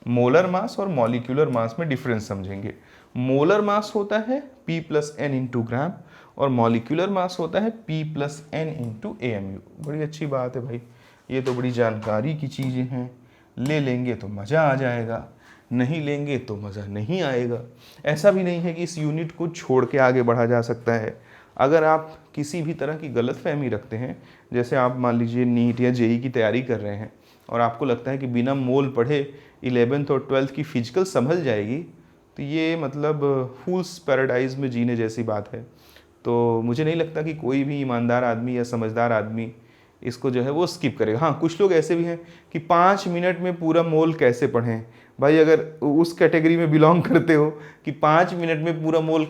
मोलर मास और मॉलिक्यूलर मास में डिफरेंस समझेंगे। मोलर मास होता है P + n इंटू ग्राम और मॉलिक्यूलर मास होता है P + n इंटू AMU। बड़ी अच्छी बात है भाई, ये तो बड़ी जानकारी की चीज़ें हैं। ले लेंगे तो मज़ा आ जाएगा, नहीं लेंगे तो मज़ा नहीं आएगा। ऐसा भी नहीं है कि इस यूनिट को छोड़ के आगे बढ़ा जा सकता है। अगर आप किसी भी तरह की गलतफहमी रखते हैं, जैसे आप मान लीजिए नीट या जेई की तैयारी कर रहे हैं और आपको लगता है कि बिना मोल पढ़े 11th और 12th की फिजिकल संभल जाएगी, तो ये मतलब फूल्स पैराडाइज में जीने जैसी बात है। तो मुझे नहीं लगता कि कोई भी ईमानदार आदमी या समझदार आदमी इसको जो है वो स्किप करेगा। हाँ, कुछ लोग ऐसे भी हैं कि 5 मिनट में पूरा मोल कैसे पढ़ें। भाई अगर उस कैटेगरी में बिलोंग करते हो कि 5 मिनट में पूरा मोल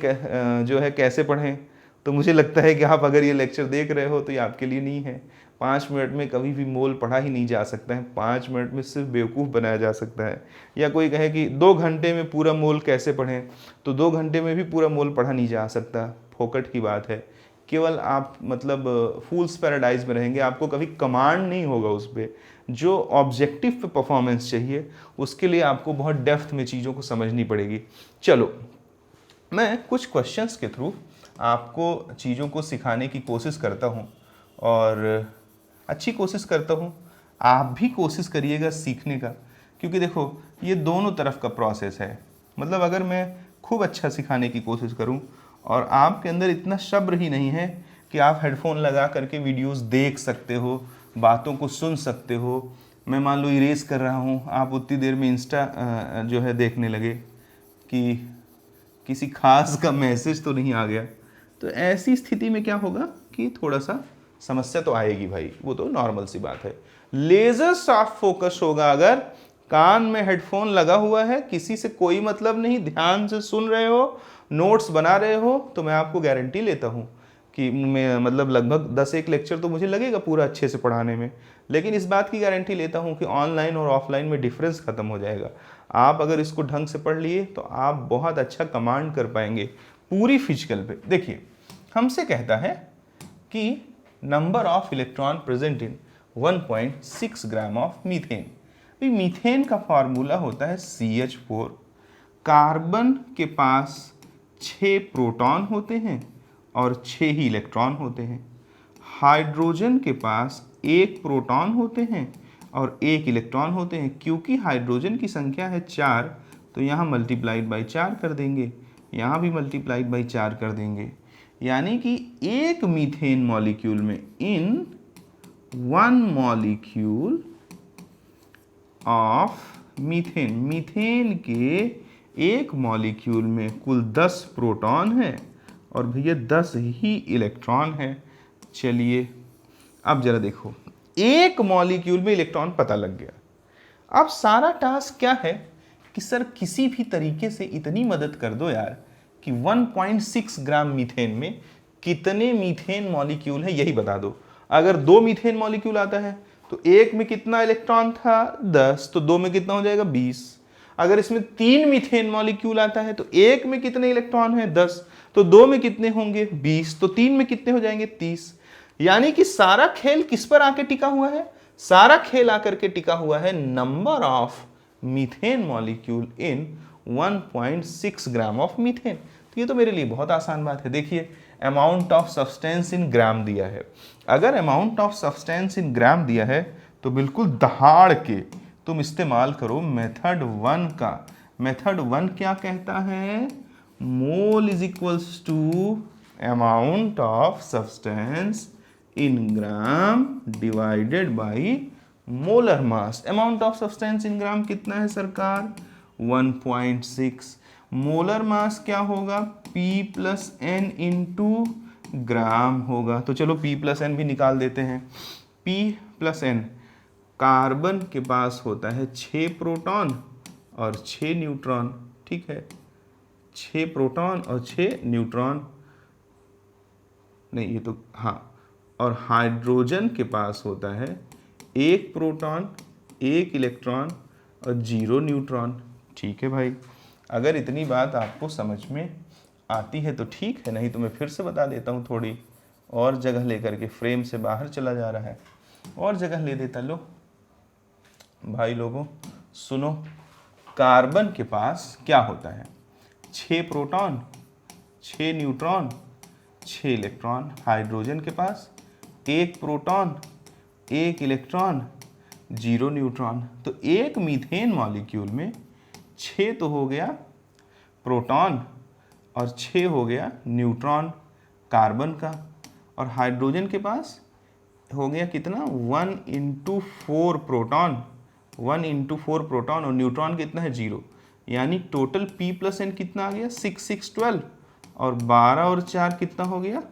जो है कैसे पढ़ें, तो मुझे लगता है कि आप अगर ये लेक्चर देख रहे हो तो ये आपके लिए नहीं है। 5 मिनट में कभी भी मोल पढ़ा ही नहीं जा सकता है। 5 मिनट में सिर्फ बेवकूफ़ बनाया जा सकता है। या कोई कहे कि 2 घंटे में पूरा मोल कैसे पढ़ें, तो 2 घंटे में भी पूरा मोल पढ़ा नहीं जा सकता, फोकट की बात है। केवल आप मतलब फूल्स पैराडाइज में रहेंगे, आपको कभी कमांड नहीं होगा उस पर। जो ऑब्जेक्टिव पे परफॉर्मेंस चाहिए उसके लिए आपको बहुत डेप्थ में चीज़ों को समझनी पड़ेगी। चलो, मैं कुछ क्वेश्चंस के थ्रू आपको चीज़ों को सिखाने की कोशिश करता हूँ और अच्छी कोशिश करता हूँ। आप भी कोशिश करिएगा सीखने का, क्योंकि देखो ये दोनों तरफ का प्रोसेस है। मतलब अगर मैं खूब अच्छा सिखाने की कोशिश करूँ और आपके अंदर इतना सब्र ही नहीं है कि आप हेडफोन लगा करके वीडियोस देख सकते हो, बातों को सुन सकते हो। मैं मान लो इरेज कर रहा हूँ, आप उतनी देर में इंस्टा जो है देखने लगे कि किसी खास का मैसेज तो नहीं आ गया, तो ऐसी स्थिति में क्या होगा कि थोड़ा सा समस्या तो आएगी भाई, वो तो नॉर्मल सी बात है। लेजर शार्प फोकस होगा अगर कान में हेडफोन लगा हुआ है, किसी से कोई मतलब नहीं, ध्यान से सुन रहे हो, नोट्स बना रहे हो, तो मैं आपको गारंटी लेता हूँ कि मैं मतलब लगभग 10-1 लेक्चर तो मुझे लगेगा पूरा अच्छे से पढ़ाने में। लेकिन इस बात की गारंटी लेता हूँ कि ऑनलाइन और ऑफलाइन में डिफरेंस खत्म हो जाएगा। आप अगर इसको ढंग से पढ़ लिए तो आप बहुत अच्छा कमांड कर पाएंगे पूरी फिजिकल पे। देखिए, हमसे कहता है कि number of electron present in 1.6 gram of methane. Methane का फॉर्मूला होता है CH4। कार्बन के पास 6 प्रोटॉन होते हैं और 6 ही इलेक्ट्रॉन होते हैं। हाइड्रोजन के पास 1 प्रोटॉन होते हैं और 1 इलेक्ट्रॉन होते हैं। क्योंकि हाइड्रोजन की संख्या है 4, तो यहाँ मल्टीप्लाइड बाई 4 कर देंगे, यहाँ भी मल्टीप्लाइड बाई 4 कर देंगे। यानी कि एक मीथेन मॉलिक्यूल में, इन 1 मॉलिक्यूल ऑफ मीथेन, मीथेन के एक मॉलिक्यूल में कुल 10 प्रोटॉन है और भैया 10 ही इलेक्ट्रॉन है। चलिए अब जरा देखो, एक मॉलिक्यूल में इलेक्ट्रॉन पता लग गया। अब सारा टास्क क्या है कि सर किसी भी तरीके से इतनी मदद कर दो यार कि 1.6 ग्राम मीथेन में कितने मीथेन मॉलिक्यूल है यही बता दो। अगर 2 मीथेन मॉलिक्यूल आता है तो एक में कितना इलेक्ट्रॉन था 10, तो 2 में कितना हो जाएगा 20। अगर इसमें 3 मीथेन मॉलिक्यूल आता है तो एक में कितने इलेक्ट्रॉन है 10, तो 2 में कितने होंगे 20, तो 3 में कितने हो जाएंगे 30। यानी कि सारा खेल किस पर आके टिका हुआ है? सारा खेल आकर के टिका हुआ है number of methane molecule in 1.6 gram of methane. तो ये तो मेरे लिए बहुत आसान बात है। देखिए, अमाउंट ऑफ सब्सटेंस इन ग्राम दिया है। अगर अमाउंट ऑफ सब्सटेंस इन ग्राम दिया है तो बिल्कुल दहाड़ के तुम इस्तेमाल करो मेथड 1 का। मेथड 1 क्या कहता है? Mole is equals to amount of substance in gram divided by molar mass. Amount of substance in gram कितना है सरकार? 1.6। मोलर मास क्या होगा? P + n इंटू ग्राम होगा। तो चलो P + n भी निकाल देते हैं। P + n, कार्बन के पास होता है 6 प्रोटॉन और 6 न्यूट्रॉन, ठीक है, 6 प्रोटॉन और 6 न्यूट्रॉन, नहीं ये तो हाँ, और हाइड्रोजन के पास होता है 1 प्रोटॉन, 1 इलेक्ट्रॉन और 0 न्यूट्रॉन। ठीक है भाई, अगर इतनी बात आपको समझ में आती है तो ठीक है, नहीं तो मैं फिर से बता देता हूँ। थोड़ी और जगह लेकर के, फ्रेम से बाहर चला जा रहा है, और जगह ले देता। लो भाई लोगों सुनो, कार्बन के पास क्या होता है, 6 प्रोटॉन, 6 न्यूट्रॉन, 6 इलेक्ट्रॉन। हाइड्रोजन के पास 1 प्रोटॉन, 1 इलेक्ट्रॉन, 0 न्यूट्रॉन। तो एक मीथेन मॉलिक्यूल में 6 तो हो गया प्रोटॉन और 6 हो गया न्यूट्रॉन कार्बन का, और हाइड्रोजन के पास हो गया कितना, 1 × 4 प्रोटॉन, 1 × 4 प्रोटॉन, और न्यूट्रॉन कितना है 0। यानी टोटल P + N कितना आ गया, 6 6 12, और 12 और 4 कितना हो गया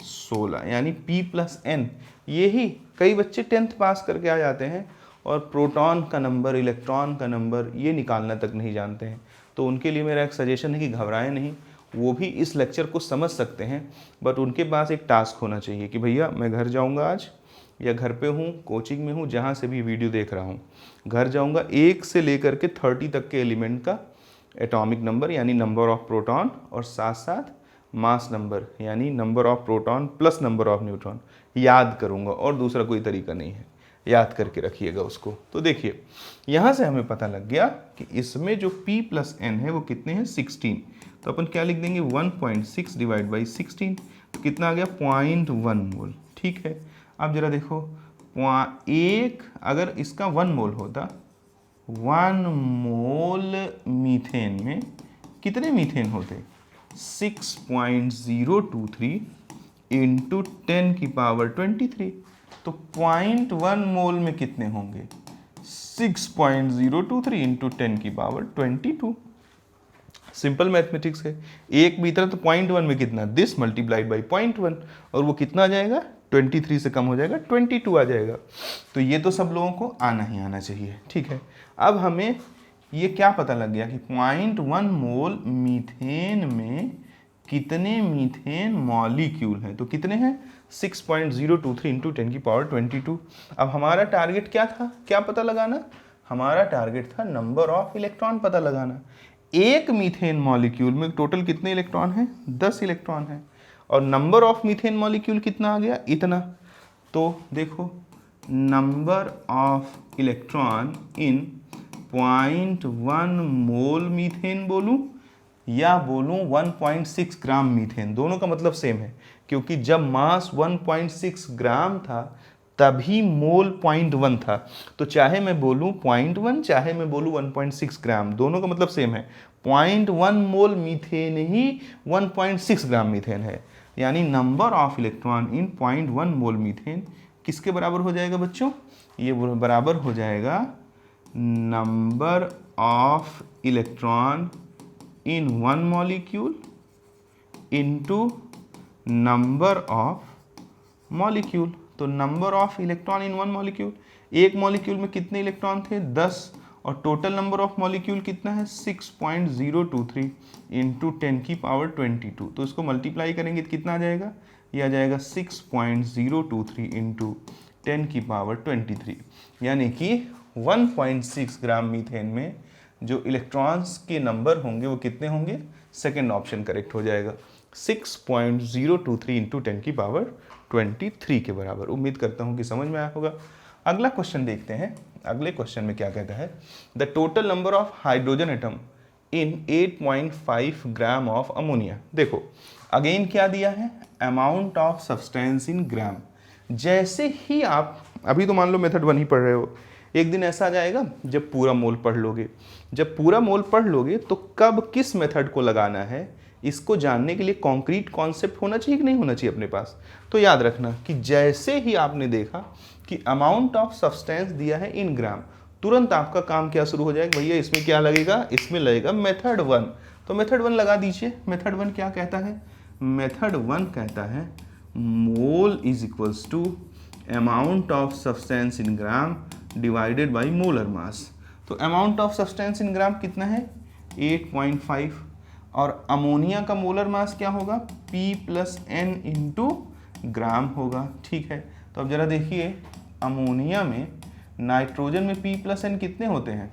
16। यानी P + N। यही कई बच्चे 10th पास करके आ जाते हैं और प्रोटॉन का नंबर, इलेक्ट्रॉन का नंबर ये निकालना तक नहीं जानते हैं। तो उनके लिए मेरा एक सजेशन है कि घबराएं नहीं, वो भी इस लेक्चर को समझ सकते हैं, बट उनके पास एक टास्क होना चाहिए कि भैया मैं घर जाऊंगा आज, या घर पे हूँ, कोचिंग में हूँ, जहाँ से भी वीडियो देख रहा हूँ, घर जाऊंगा 1 से लेकर के 30 तक के एलिमेंट का एटॉमिक नंबर यानी नंबर ऑफ प्रोटॉन, और साथ साथ मास नंबर यानी number of proton plus number of neutron याद करूँगा, और दूसरा कोई तरीका नहीं है, याद करके रखिएगा उसको। तो देखिए यहाँ से हमें पता लग गया कि इसमें जो P + N है वो कितने हैं, 16। तो अपन क्या लिख देंगे, 1.6 / 16, तो कितना आ गया 0.1 मोल। ठीक है, अब जरा देखो, अगर इसका 1 मोल होता, 1 मोल मीथेन में कितने मीथेन होते, 6.023 × 10⁻23। तो 0.1 मोल में कितने होंगे, 6.023 × 10⁻22। सिंपल मैथमेटिक्स है। एक मीटर तो 0.1 में कितना, दिस × 0.1, और वो कितना आ जाएगा, 23 से कम हो जाएगा, 22 आ जाएगा। तो ये तो सब लोगों को आना ही आना चाहिए। ठीक है, अब हमें ये क्या पता लग गया कि 0.1 मोल मीथेन में कितने मीथेन मॉलिक्यूल हैं, तो कितने हैं, 6.023 × 10⁻22। अब हमारा टारगेट क्या था, क्या पता लगाना, हमारा टारगेट था नंबर ऑफ इलेक्ट्रॉन पता लगाना। एक मीथेन मॉलिक्यूल में टोटल कितने इलेक्ट्रॉन हैं, 10 इलेक्ट्रॉन हैं, और नंबर ऑफ मीथेन मॉलिक्यूल कितना आ गया, इतना। तो देखो, number of electron in 0.1 mole methane बोलूं या बोलूं 1.6 ग्राम मीथेन, दोनों का मतलब सेम है, क्योंकि जब मास 1.6 ग्राम था तभी मोल 0.1 था। तो चाहे मैं बोलूं 0.1, चाहे मैं बोलूं 1.6 ग्राम, दोनों का मतलब सेम है। 0.1 मोल मीथेन ही 1.6 ग्राम मीथेन है। यानी number of electron in 0.1 mole methane किसके बराबर हो जाएगा बच्चों, ये बराबर हो जाएगा number of electron in 1 molecule into number of molecule. तो number of electron in 1 molecule, एक मॉलिक्यूल में कितने इलेक्ट्रॉन थे, 10, और टोटल नंबर ऑफ मॉलिक्यूल कितना है, 6.023 × 10⁻22। तो इसको मल्टीप्लाई करेंगे तो कितना आ जाएगा, ये आ जाएगा 6.023 × 10⁻23। यानी कि 1.6 ग्राम मीथेन में जो इलेक्ट्रॉन्स के नंबर होंगे वो कितने होंगे, सेकेंड ऑप्शन करेक्ट हो जाएगा, 6.023 × 10⁻23 के बराबर। उम्मीद करता हूँ कि समझ में आया होगा। अगला क्वेश्चन देखते हैं। अगले क्वेश्चन में क्या कहता है, the total number of hydrogen atom in 8.5 gram of ammonia. देखो अगेन क्या दिया है, अमाउंट ऑफ सब्सटेंस इन ग्राम। जैसे ही आप, अभी तो मान लो मेथड 1 ही पढ़ रहे हो, एक दिन ऐसा आ जाएगा जब पूरा मोल पढ़ लोगे। जब पूरा मोल पढ़ लोगे तो कब किस मेथड को लगाना है, इसको जानने के लिए कॉन्क्रीट कॉन्सेप्ट होना चाहिए कि नहीं होना चाहिए अपने पास। तो याद रखना कि जैसे ही आपने देखा कि अमाउंट ऑफ सब्सटेंस दिया है इन ग्राम, तुरंत आपका काम क्या शुरू हो जाएगा, भैया इसमें क्या लगेगा, इसमें लगेगा मेथड 1। तो मेथड 1 लगा दीजिए। मेथड 1 क्या कहता है, मेथड 1 कहता है mole is equals to amount of substance in gram divided by molar mass. तो amount of substance in gram कितना है, 8.5, और अमोनिया का मोलर मास क्या होगा, P + N × ग्राम होगा। ठीक है, तो अब जरा देखिए, अमोनिया में नाइट्रोजन में P + N कितने होते हैं,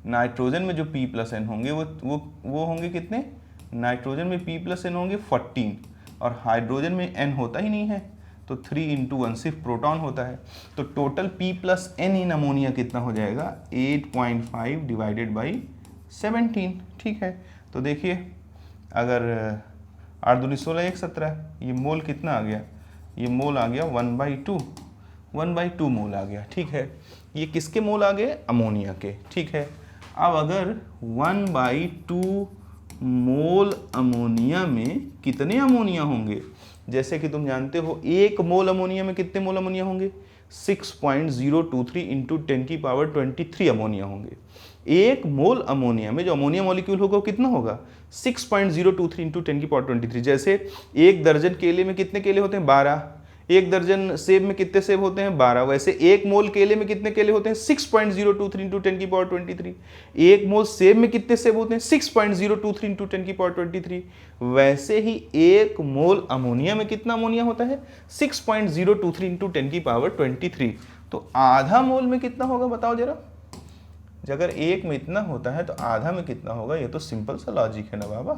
नाइट्रोजन में जो P + N होंगे वो होंगे कितने, नाइट्रोजन में P + N होंगे 14, और हाइड्रोजन में N होता ही नहीं है, तो 3 इंटू 1 सिर्फ प्रोटॉन होता है, तो total P plus N in ammonia कितना हो जाएगा 8.5 डिवाइडेड बाई 17। ठीक है, तो देखिए अगर 8 दूनी 16 1 17, ये मोल कितना आ गया, ये मोल आ गया 1/2 मोल आ गया। ठीक है, ये किसके मोल आ गए, अमोनिया के। ठीक है, अब अगर 1/2 मोल अमोनिया में कितने अमोनिया होंगे, जैसे कि तुम जानते हो 1 मोल अमोनिया में कितने मोल अमोनिया होंगे 6.023 इंटू 10 की पावर 23 अमोनिया होंगे। 1 मोल अमोनिया में जो अमोनिया मॉलिक्यूल होगा वो कितना होगा 6.023 इंटू 10 की पावर 23। जैसे 1 दर्जन केले में कितने केले होते हैं 12, 1 दर्जन सेब में कितने सेब होते हैं 12, वैसे 1 मोल केले में कितने केले होते हैं 6.023 इंटू 10 की पावर 23। 1 मोल सेब में कितने सेब होते हैं 6.023 इंटू 10 की पावर 23। वैसे ही 1 मोल अमोनिया में कितना अमोनिया होता है 6.023 इंटू 10 की पावर 23। तो आधा मोल में कितना होगा बताओ जरा, अगर 1 में इतना होता है तो आधा में कितना होगा, ये तो सिंपल सा लॉजिक है ना बाबा।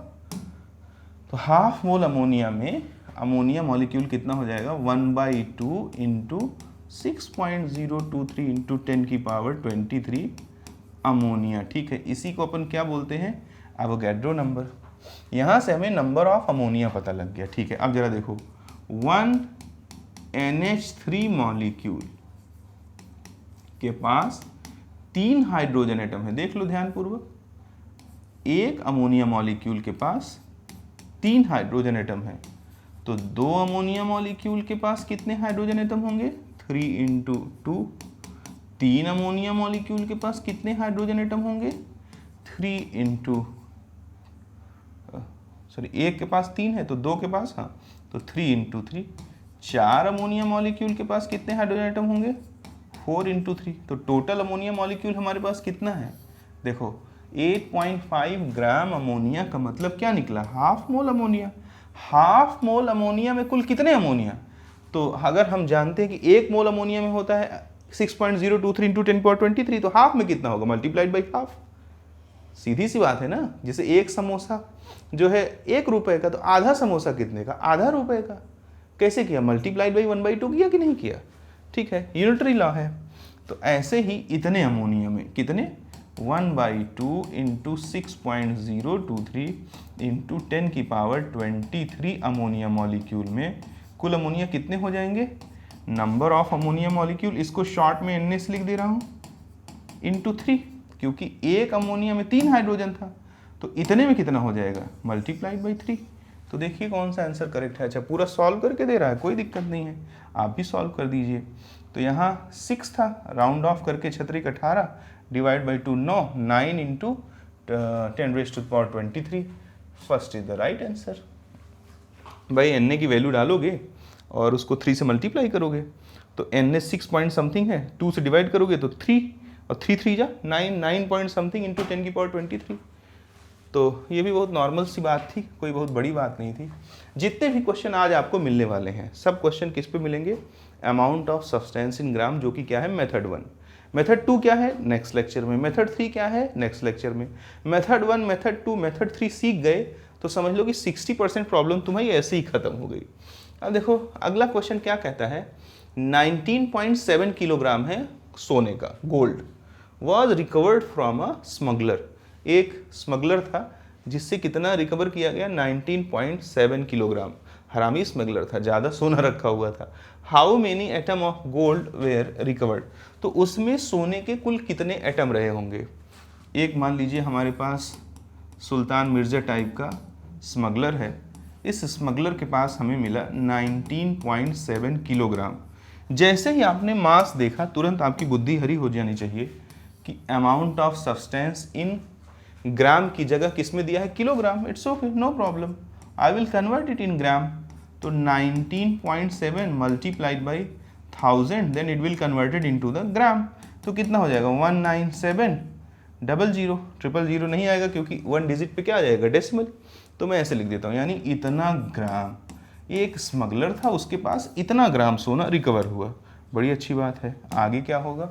तो हाफ मोल अमोनिया में अमोनिया मॉलिक्यूल कितना हो जाएगा 1/2 इंटू 6.023 इंटू 10 की पावर 23 अमोनिया। ठीक है, इसी को अपन क्या बोलते हैं एवोगैड्रो नंबर। यहाँ से हमें नंबर ऑफ अमोनिया पता लग गया। ठीक है, अब जरा देखो 1 NH3 मॉलिक्यूल के पास 3 हाइड्रोजन एटम है, देख लो ध्यान पूर्वक। एक अमोनिया मॉलिक्यूल के पास 3 हाइड्रोजन एटम है, तो 2 अमोनिया मॉलिक्यूल के पास कितने हाइड्रोजन एटम होंगे 3 इंटू 2। 3 अमोनिया मॉलिक्यूल के पास कितने हाइड्रोजन एटम होंगे 3 इंटू एक के पास 3 है तो 2 के पास, हाँ, तो 3 इंटू 3। 4 अमोनिया मॉलिक्यूल के पास कितने हाइड्रोजन एटम होंगे 4 इंटू 3। तो टोटल अमोनिया मॉलिक्यूल हमारे पास कितना है, देखो 8.5 ग्राम अमोनिया का मतलब क्या निकला half mole ammonia. Half mole ammonia में कुल कितने अमोनिया, तो अगर हम जानते हैं कि 1 मोल अमोनिया में होता है 6.023 इंटू 10 पावर 23, तो हाफ में कितना होगा मल्टीप्लाइड बाई हाफ। सीधी सी बात है ना, जैसे एक समोसा जो है 1 रुपए का, तो आधा समोसा कितने का आधा रुपए का। कैसे किया, मल्टीप्लाइड बाई 1/2 किया कि नहीं किया। ठीक है, यूनिटरी लॉ है। तो ऐसे ही इतने अमोनिया में कितने 1/2 इंटू 6.023 इंटू 10 की पावर 23 अमोनिया मॉलिक्यूल में कुल अमोनिया कितने हो जाएंगे, नंबर ऑफ अमोनिया मॉलिक्यूल, इसको शॉर्ट में NA से लिख दे रहा हूँ, इंटू 3, क्योंकि एक अमोनिया में 3 हाइड्रोजन था, तो इतने में कितना हो जाएगा मल्टीप्लाइड बाई 3। तो देखिए कौन सा आंसर करेक्ट है। अच्छा, पूरा सॉल्व करके दे रहा है, कोई दिक्कत नहीं है, आप भी सॉल्व कर दीजिए। तो यहाँ 6 था, राउंड ऑफ करके 6 18 divide by 2 9, 9 into 10 raise to the power 23, first is the right answer. भाई NA की वैल्यू डालोगे और उसको 3 से मल्टीप्लाई करोगे, तो NA 6 पॉइंट समथिंग है, 2 से डिवाइड करोगे तो 3, और 3 3 जा 9, 9 पॉइंट समथिंग इंटू 10 की पावर 23। तो ये भी बहुत नॉर्मल सी बात थी, कोई बहुत बड़ी बात नहीं थी। जितने भी क्वेश्चन आज आपको मिलने वाले हैं, सब क्वेश्चन किस पे मिलेंगे, अमाउंट ऑफ सब्सटेंस इन ग्राम, जो कि क्या है मेथड 1। मेथड 2 क्या है नेक्स्ट लेक्चर में, मेथड 3 क्या है नेक्स्ट लेक्चर में। मेथड 1, मेथड 2, मेथड 3 सीख गए तो समझ लो कि 60% प्रॉब्लम तुम्हारी ऐसे ही खत्म हो गई। अब देखो अगला क्वेश्चन क्या कहता है, 19.7 किलोग्राम है सोने का, gold, was recovered from a smuggler. एक स्मगलर था जिससे कितना रिकवर किया गया 19.7 किलोग्राम। हरामी स्मगलर था, ज़्यादा सोना रखा हुआ था। How many atom of gold were recovered, तो उसमें सोने के कुल कितने एटम रहे होंगे। एक मान लीजिए हमारे पास सुल्तान मिर्ज़ा टाइप का स्मगलर है, इस स्मगलर के पास हमें मिला 19.7 किलोग्राम। जैसे ही आपने मास देखा तुरंत आपकी बुद्धि हरी हो जानी चाहिए कि amount of substance in gram की जगह किस में दिया है kilogram. It's okay, no problem, I will convert it in gram. तो 19.7 multiplied by 1000, then it will converted into the gram. तो कितना हो जाएगा 19700, 000 नहीं आएगा क्योंकि 1 डिजिट पे क्या आ जाएगा डेसिमल। तो मैं ऐसे लिख देता हूँ, यानी इतना ग्राम, एक स्मगलर था उसके पास इतना ग्राम सोना रिकवर हुआ। बड़ी अच्छी बात है। आगे क्या होगा,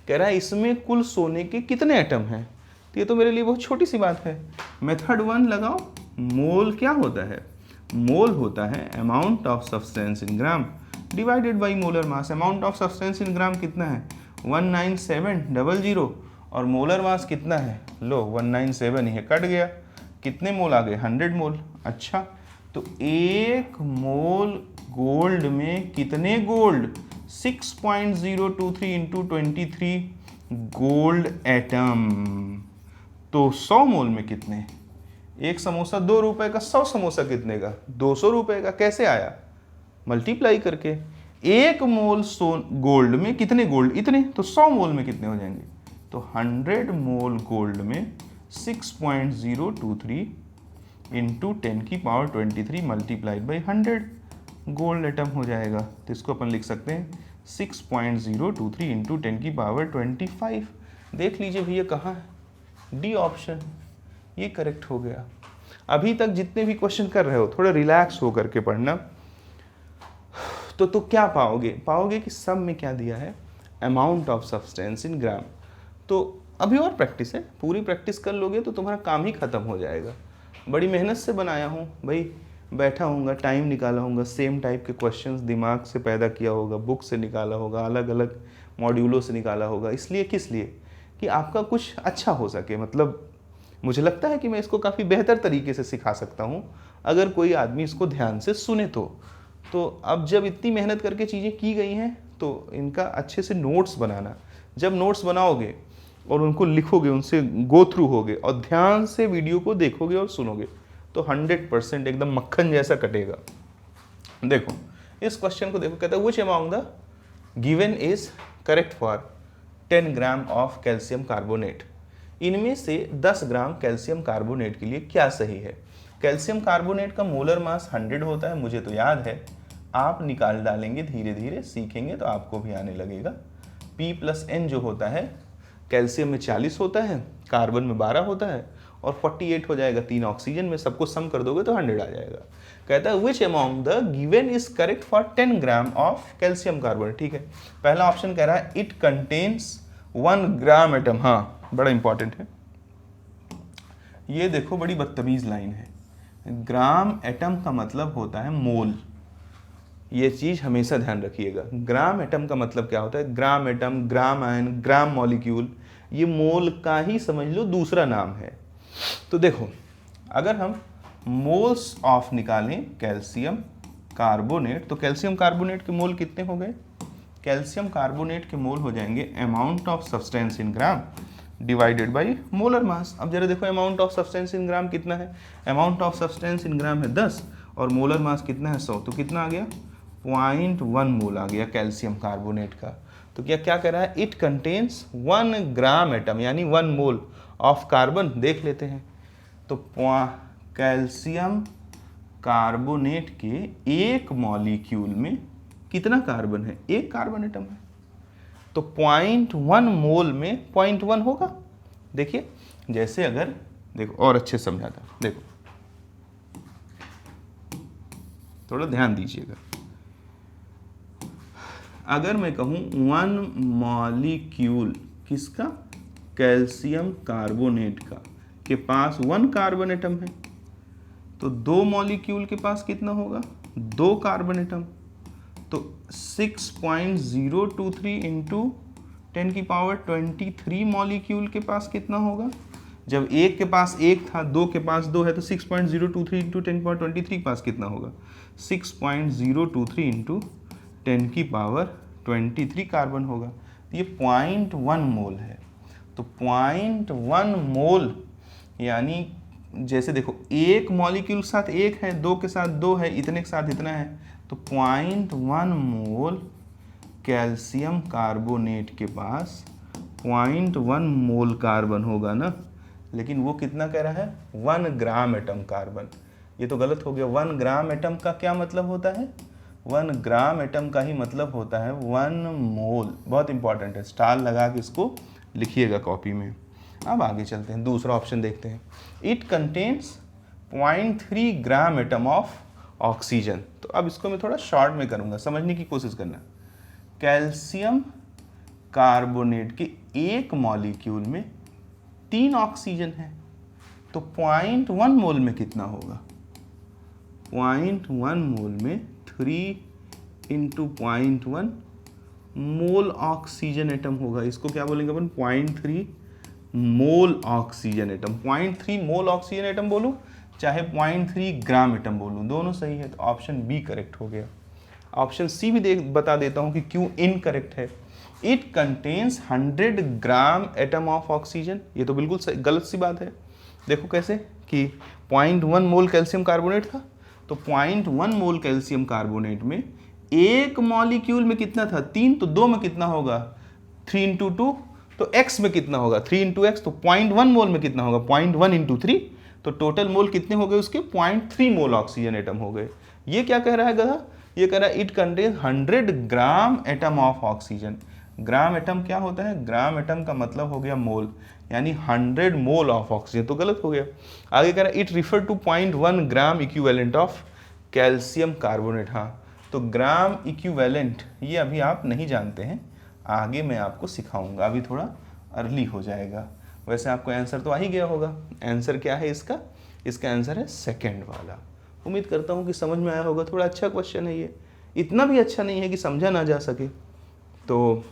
कह रहा है इसमें कुल सोने के कितने एटम हैं। तो ये तो मेरे लिए बहुत छोटी सी बात है। मेथड 1 लगाओ, मोल क्या होता है, मोल होता है amount of substance in gram, divided by molar mass. Amount of substance in gram कितना है 19700 और मोलर मास कितना है, लो 197 ही है, कट गया, कितने मोल आ गए 100 मोल। अच्छा तो एक मोल गोल्ड में कितने गोल्ड 6.023 इंटू 23 गोल्ड एटम। तो 100 मोल में कितने, एक समोसा 2 रुपए का, 100 समोसा कितने का 200 रुपए का, कैसे आया मल्टीप्लाई करके। एक मोल गोल्ड में कितने गोल्ड इतने, तो 100 मोल में कितने हो जाएंगे, तो 100 मोल गोल्ड में 6.023 इंटू 10 की power 23 multiplied by 100 gold atom हो जाएगा। तो इसको अपन लिख सकते हैं 6.023 इंटू 10 की पावर 25। देख लीजिए भैया कहाँ है, डी ऑप्शन, ये करेक्ट हो गया। अभी तक जितने भी क्वेश्चन कर रहे हो थोड़ा रिलैक्स हो करके पढ़ना। तो क्या पाओगे कि सब में क्या दिया है, amount of substance in gram. तो अभी और प्रैक्टिस है, पूरी प्रैक्टिस कर लोगे तो तुम्हारा काम ही खत्म हो जाएगा। बड़ी मेहनत से बनाया हूँ भाई, बैठा हूँगा, टाइम निकाला होगा, सेम टाइप के क्वेश्चंस दिमाग से पैदा किया होगा, बुक से निकाला होगा, अलग अलग मॉड्यूलों से निकाला होगा। इसलिए किस लिए कि आपका कुछ अच्छा हो सके। मतलब मुझे लगता है कि मैं इसको काफ़ी बेहतर तरीके से सिखा सकता हूँ अगर कोई आदमी इसको ध्यान से सुने तो अब जब इतनी मेहनत करके चीज़ें की गई हैं तो इनका अच्छे से नोट्स बनाना। जब नोट्स बनाओगे और उनको लिखोगे, उनसे गो थ्रू होगे और ध्यान से वीडियो को देखोगे और सुनोगे तो 100% एकदम मक्खन जैसा कटेगा। देखो इस क्वेश्चन को देखो, कहता है which among the given is correct for 10 gram of calcium carbonate. इनमें से 10 ग्राम कैल्शियम कार्बोनेट के लिए क्या सही है। कैल्शियम कार्बोनेट का मोलर मास 100 होता है, मुझे तो याद है, आप निकाल डालेंगे, धीरे धीरे सीखेंगे तो आपको भी आने लगेगा। P + N जो होता है, कैल्शियम में 40 होता है, कार्बन में 12 होता है और 48 हो जाएगा 3 ऑक्सीजन में, सबको सम कर दोगे तो 100 आ जाएगा। कहता है which among the given is correct for 10 gram of calcium carbonate. ठीक है, पहला ऑप्शन कह रहा है इट कंटेन्स 1 ग्राम एटम। हाँ बड़ा इंपॉर्टेंट है ये, देखो बड़ी बदतमीज लाइन है। ग्राम एटम का मतलब होता है मोल, ये चीज हमेशा ध्यान रखिएगा। ग्राम एटम का मतलब क्या होता है, ग्राम एटम, ग्राम आयन, ग्राम मॉलिक्यूल, ये मोल का ही समझ लो दूसरा नाम है। तो देखो अगर हम मोल्स ऑफ निकालें कैल्शियम कार्बोनेट, तो कैल्शियम कार्बोनेट के मोल कितने हो गए, कैल्शियम कार्बोनेट के मोल हो जाएंगे amount of substance in gram divided by molar मास। अब जरा देखो amount of substance in gram कितना है, अमाउंट ऑफ सब्सटेंस इन ग्राम है 10 और मोलर मास कितना है 100, तो कितना आ गया 0.1 मोल आ गया कैल्शियम कार्बोनेट का। तो क्या कह रहा है, इट कंटेन्स 1 ग्राम एटम यानी 1 मोल ऑफ कार्बन। देख लेते हैं तो कैल्शियम कार्बोनेट के एक मॉलिक्यूल में कितना कार्बन है, एक कार्बन एटम है, तो 0.1 मोल में 0.1 होगा। देखिए जैसे अगर देखो और अच्छे समझाता, देखो थोड़ा ध्यान दीजिएगा। अगर मैं कहूं 1 मॉलिक्यूल किसका, कैल्शियम कार्बोनेट का, के पास 1 कार्बन एटम है, तो 2 मॉलिक्यूल के पास कितना होगा 2 कार्बन एटम, तो 6.023 इंटू 10 की पावर 23 मॉलिक्यूल के पास कितना होगा। जब एक के पास एक था, 2 के पास 2 है, तो 6.023 इंटू 10 की पावर 23 के पास कितना होगा 6.023 इंटू 10 की पावर 23 कार्बन होगा। ये 0.1 मोल है। तो 0.1 मोल यानी जैसे देखो एक मॉलिक्यूल के साथ एक है, 2 के साथ 2 है, इतने के साथ इतना है, तो 0.1 मोल कैल्शियम कार्बोनेट के पास 0.1 मोल कार्बन होगा ना। लेकिन वो कितना कह रहा है 1 ग्राम एटम कार्बन, ये तो गलत हो गया। 1 ग्राम एटम का क्या मतलब होता है, 1 ग्राम एटम का ही मतलब होता है 1 मोल। बहुत इंपॉर्टेंट है, स्टार लगा के इसको लिखिएगा कॉपी में। अब आगे चलते हैं, दूसरा ऑप्शन देखते हैं। It contains 0.3 gram atom of oxygen. तो अब इसको मैं थोड़ा शॉर्ट में करूंगा, समझने की कोशिश करना। कैल्शियम कार्बोनेट के एक मॉलिक्यूल में 3 ऑक्सीजन है, तो 0.1 मोल में कितना होगा, 0.1 मोल में 3 इंटू 0.1 मोल ऑक्सीजन एटम होगा। इसको क्या बोलेंगे अपन, 0.3 मोल ऑक्सीजन एटम। 0.3 मोल ऑक्सीजन एटम बोलूं चाहे 0.3 ग्राम एटम बोलूं, दोनों सही है। तो ऑप्शन बी करेक्ट हो गया। ऑप्शन सी भी बता देता हूं कि क्यों इनकरेक्ट है। It contains 100 gram atom of oxygen. ये तो बिल्कुल गलत सी बात है। देखो कैसे कि 0.1 मोल कैल्शियम कार्बोनेट था, तो 0.1 मोल कैल्शियम कार्बोनेट में एक मॉलिक्यूल में कितना था, 3, तो 2 में कितना होगा, 3 इंटू 2, तो x में कितना होगा, 3 इंटू एक्स, तो 0.1 मोल में कितना होगा, 0.1 इंटू 3, तो टोटल मोल कितने हो गए उसके, 0.3 मोल ऑक्सीजन एटम हो गए। ये क्या कह रहा है गधा, ये कह रहा है it contains 100 gram atom of oxygen. Gram atom क्या होता है, ग्राम एटम का मतलब हो गया मोल, यानी 100 मोल ऑफ ऑक्सीजन, तो गलत हो गया। आगे कह रहा है it refer to 0.1 gram equivalent of calcium carbonate. हाँ, तो ग्राम इक्विवेलेंट ये अभी आप नहीं जानते हैं, आगे मैं आपको सिखाऊंगा, अभी थोड़ा अर्ली हो जाएगा। वैसे आपको आंसर तो आ ही गया होगा। आंसर क्या है इसका, इसका आंसर है सेकंड वाला। उम्मीद करता हूँ कि समझ में आया होगा। थोड़ा अच्छा क्वेश्चन है ये, इतना भी अच्छा नहीं है कि समझा ना जा सके। तो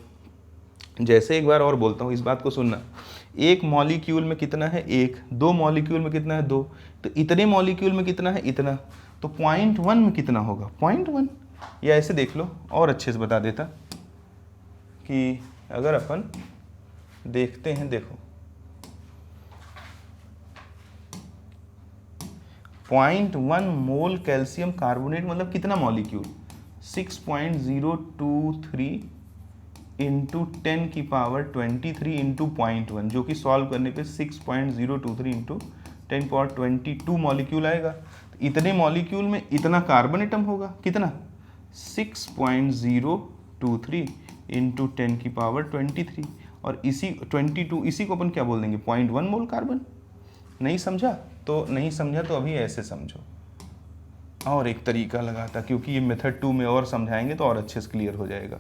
जैसे एक बार और बोलता हूँ, इस बात को सुनना, एक मॉलिक्यूल में कितना है, 1, 2 मॉलिक्यूल में कितना है, 2, तो इतने मॉलिक्यूल में कितना है, इतना, तो 0.1 में कितना होगा, 0.1। या ऐसे देख लो, और अच्छे से बता देता कि अगर अपन देखते हैं, देखो 0.1 मोल कैल्शियम कार्बोनेट मतलब कितना मॉलिक्यूल, 6.023 इंटू 10 की पावर 23 इंटू 0.1, जो कि सॉल्व करने पे 6.023 इंटू 10 पावर 22 मॉलिक्यूल आएगा। तो इतने मॉलिक्यूल में इतना कार्बन एटम होगा, कितना, 6.023 इंटू 10 की पावर 23, और इसी 22, इसी को अपन क्या बोल देंगे, 0.1 मोल कार्बन। नहीं समझा तो नहीं समझा, तो अभी ऐसे समझो। और एक तरीका लगाता, क्योंकि ये मेथड 2 में और समझाएंगे तो और अच्छे से क्लियर हो जाएगा।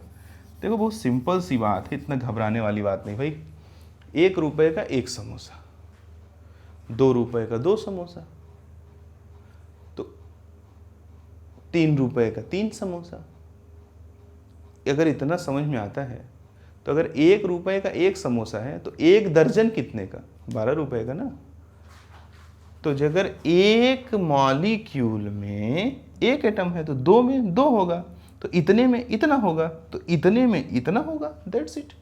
देखो बहुत सिंपल सी बात है, इतना घबराने वाली बात नहीं भाई। 1 रुपए का 1 समोसा, 2 रुपए का 2 समोसा, तो 3 रुपए का 3 समोसा। अगर इतना समझ में आता है तो अगर 1 रुपए का 1 समोसा है तो 1 दर्जन कितने का, 12 रुपए का ना। तो अगर एक मॉलिक्यूल में 1 एटम है तो 2 में 2 होगा, तो इतने में इतना होगा, तो इतने में इतना होगा, दैट्स इट।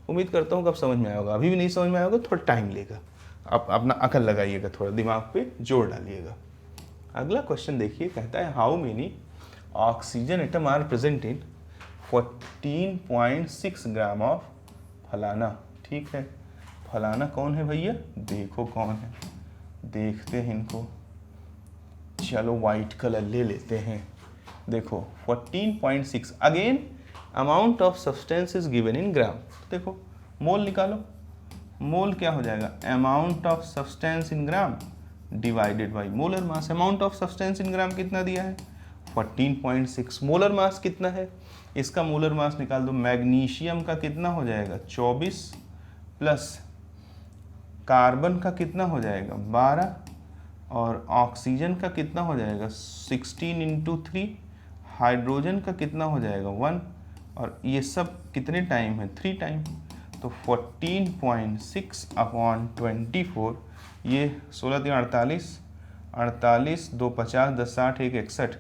उम्मीद करता हूँ कि अब समझ में आया होगा। अभी भी नहीं समझ में आया होगा, थोड़ा टाइम लेगा, आप अपना अकल लगाइएगा, थोड़ा दिमाग पे जोर डालिएगा। अगला क्वेश्चन देखिए, कहता है how many oxygen atom are present in 14.6 gram of फलाना। ठीक है, फलाना कौन है भैया, देखो कौन है, देखते हैं इनको। चलो वाइट कलर ले लेते हैं। देखो 14.6, again amount of substance is given in gram. देखो मोल निकालो, मोल क्या हो जाएगा, amount of substance in gram divided by molar mass. Amount of substance in gram कितना दिया है, 14.6। मोलर मास कितना है, इसका मोलर मास निकाल दो। मैग्नीशियम का कितना हो जाएगा, 24, प्लस कार्बन का कितना हो जाएगा, 12, और ऑक्सीजन का कितना हो जाएगा, 16 इंटू 3, हाइड्रोजन का कितना हो जाएगा, 1, और ये सब कितने टाइम है, 3 टाइम। तो 14.6 अपॉन 24, ये 16 3 48, 48 2 50 10 60 1 61,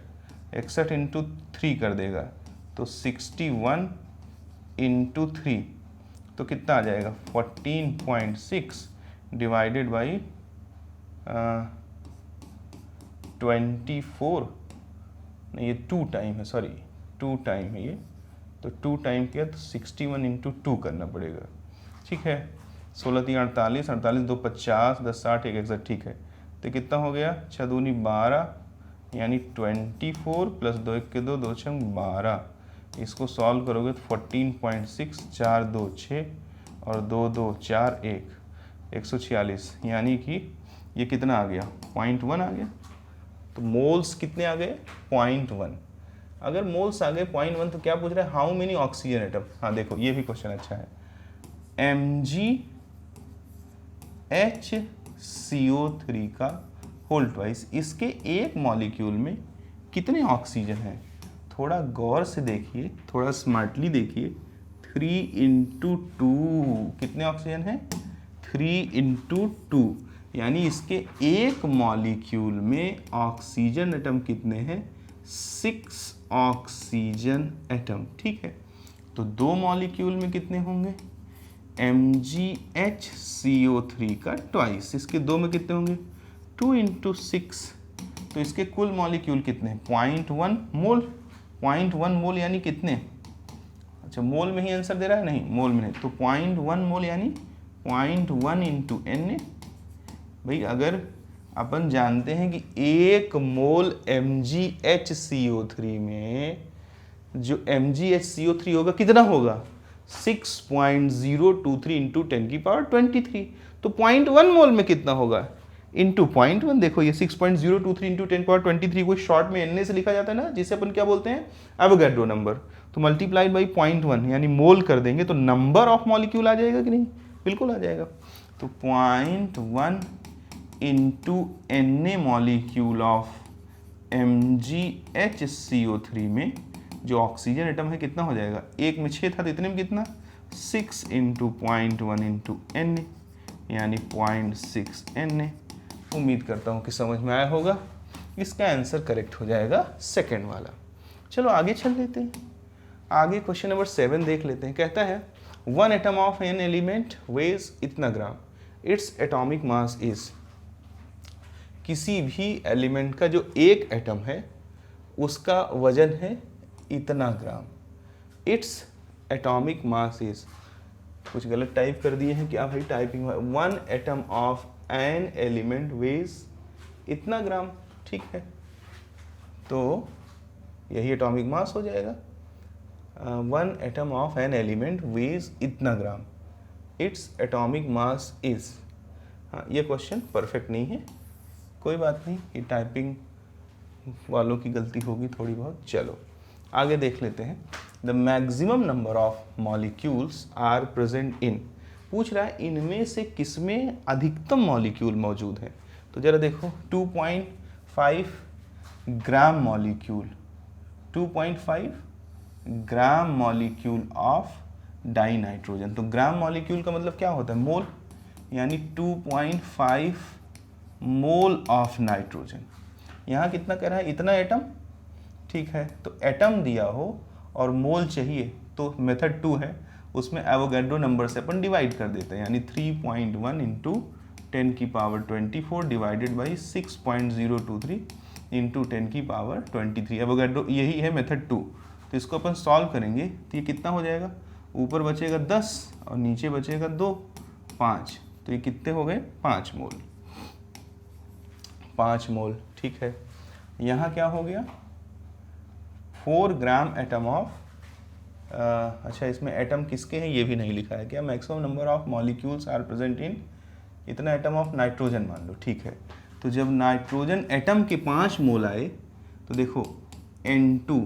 61 इंटू 3 कर देगा, तो 61 इंटू 3, तो कितना आ जाएगा, 14.6 डिवाइडेड बाई 24, नहीं ये 2 टाइम है, सॉरी 2 टाइम है ये, तो 2 टाइम किया तो 61 इंटू 2 करना पड़ेगा। ठीक है, 16 3 48, 48 2 50 10 60 1 61, ठीक है। तो कितना हो गया, 6 दूनी 12, यानी 24 प्लस 2 1 के 2 2 6 12। इसको सॉल्व करोगे तो 14.6, 4 2 6 और 2 2 4 1, 146, यानी कि ये कितना आ गया, 0.1 आ गया। तो मोल्स कितने आ गए, 0.1। अगर मोल्स आ गए 0.1 तो क्या पूछ रहा है, हाउ मेनी ऑक्सीजन एटम। हाँ देखो ये भी क्वेश्चन अच्छा है, MgHCO3 का होल ट्वाइस, इसके एक मॉलिक्यूल में कितने ऑक्सीजन हैं। थोड़ा गौर से देखिए, थोड़ा स्मार्टली देखिए। 3 इंटू 2 कितने ऑक्सीजन है? 3 इंटू 2, यानी इसके एक मॉलिक्यूल में ऑक्सीजन एटम कितने हैं? 6 ऑक्सीजन एटम, ठीक है। तो 2 मॉलिक्यूल में कितने होंगे? MgHCO3 का ट्वाइस, इसके 2 में कितने होंगे? 2 इंटू 6, तो इसके कुल मॉलिक्यूल कितने हैं? 0.1 मोल। 0.1 मोल यानी कितने? अच्छा, मोल में ही आंसर दे रहा है? नहीं, मोल में नहीं, तो 0.1 मोल यानी 0.1 इंटू Na। भाई अगर अपन जानते हैं कि 1 मोल MgHCO3 में जो MgHCO3 होगा कितना होगा? 6.023 इंटू 10 की पावर 23। तो 0.1 मोल में कितना होगा? इंटू 0.1। देखो ये 6.023 इंटू 10 पावर 23 को शॉर्ट में Na से लिखा जाता है ना, जिसे अपन क्या बोलते हैं? Avogadro number. तो मल्टीप्लाइड बाई 0.1 यानी मोल कर देंगे तो नंबर ऑफ मॉलिक्यूल आ जाएगा कि नहीं? बिल्कुल आ जाएगा। तो 0.1 into Na molecule of MgHCO3 में जो ऑक्सीजन एटम है कितना हो जाएगा? एक में 6 था तो इतने में कितना? 6 इंटू 0.1 इंटू Na, यानी 0.6 Na। उम्मीद करता हूँ कि समझ में आया होगा। इसका आंसर करेक्ट हो जाएगा सेकंड वाला। चलो आगे चल लेते हैं। आगे क्वेश्चन नंबर 7 देख लेते हैं। कहता है 1 atom of an element weighs इतना gram, its atomic mass is. किसी भी एलिमेंट का जो एक एटम है उसका वजन है इतना gram, its atomic mass is. कुछ गलत टाइप कर दिए हैं क्या भाई? Typing 1 atom of an element weighs इतना ग्राम, ठीक है, तो यही एटॉमिक मास हो जाएगा। 1 atom of an element weighs इतना gram, its atomic mass is. हाँ, ये क्वेश्चन परफेक्ट नहीं है, कोई बात नहीं, ये टाइपिंग वालों की गलती होगी थोड़ी बहुत। चलो आगे देख लेते हैं। The maximum number of molecules are present in. पूछ रहा है इनमें से किसमें अधिकतम मॉलिक्यूल मौजूद है। तो जरा देखो 2.5 gram molecule, 2.5 gram molecule of die nitrogen. तो ग्राम मॉलिक्यूल का मतलब क्या होता है? मोल, यानी 2.5 मोल ऑफ नाइट्रोजन। यहाँ कितना कह रहा है? इतना एटम, ठीक है। तो एटम दिया हो और मोल चाहिए तो मेथड 2 है, उसमें एवोगैड्रो नंबर से अपन डिवाइड कर देते हैं, यानी 3.1 इंटू 10 की पावर 24 डिवाइडेड बाई 6.023 इंटू 10 की पावर 23। एवोगैड्रो यही है मेथड 2। तो इसको अपन सॉल्व करेंगे तो ये कितना हो जाएगा? ऊपर बचेगा 10 और नीचे बचेगा 2, 5। तो ये कितने हो गए? 5 मोल, 5 मोल, ठीक है। यहाँ क्या हो गया? 4 ग्राम एटम ऑफ, अच्छा इसमें एटम किसके हैं ये भी नहीं लिखा है क्या? Maximum number of molecules are present in इतना एटम ऑफ नाइट्रोजन मान लो, ठीक है। तो जब नाइट्रोजन एटम के 5 मोल आए तो देखो N2,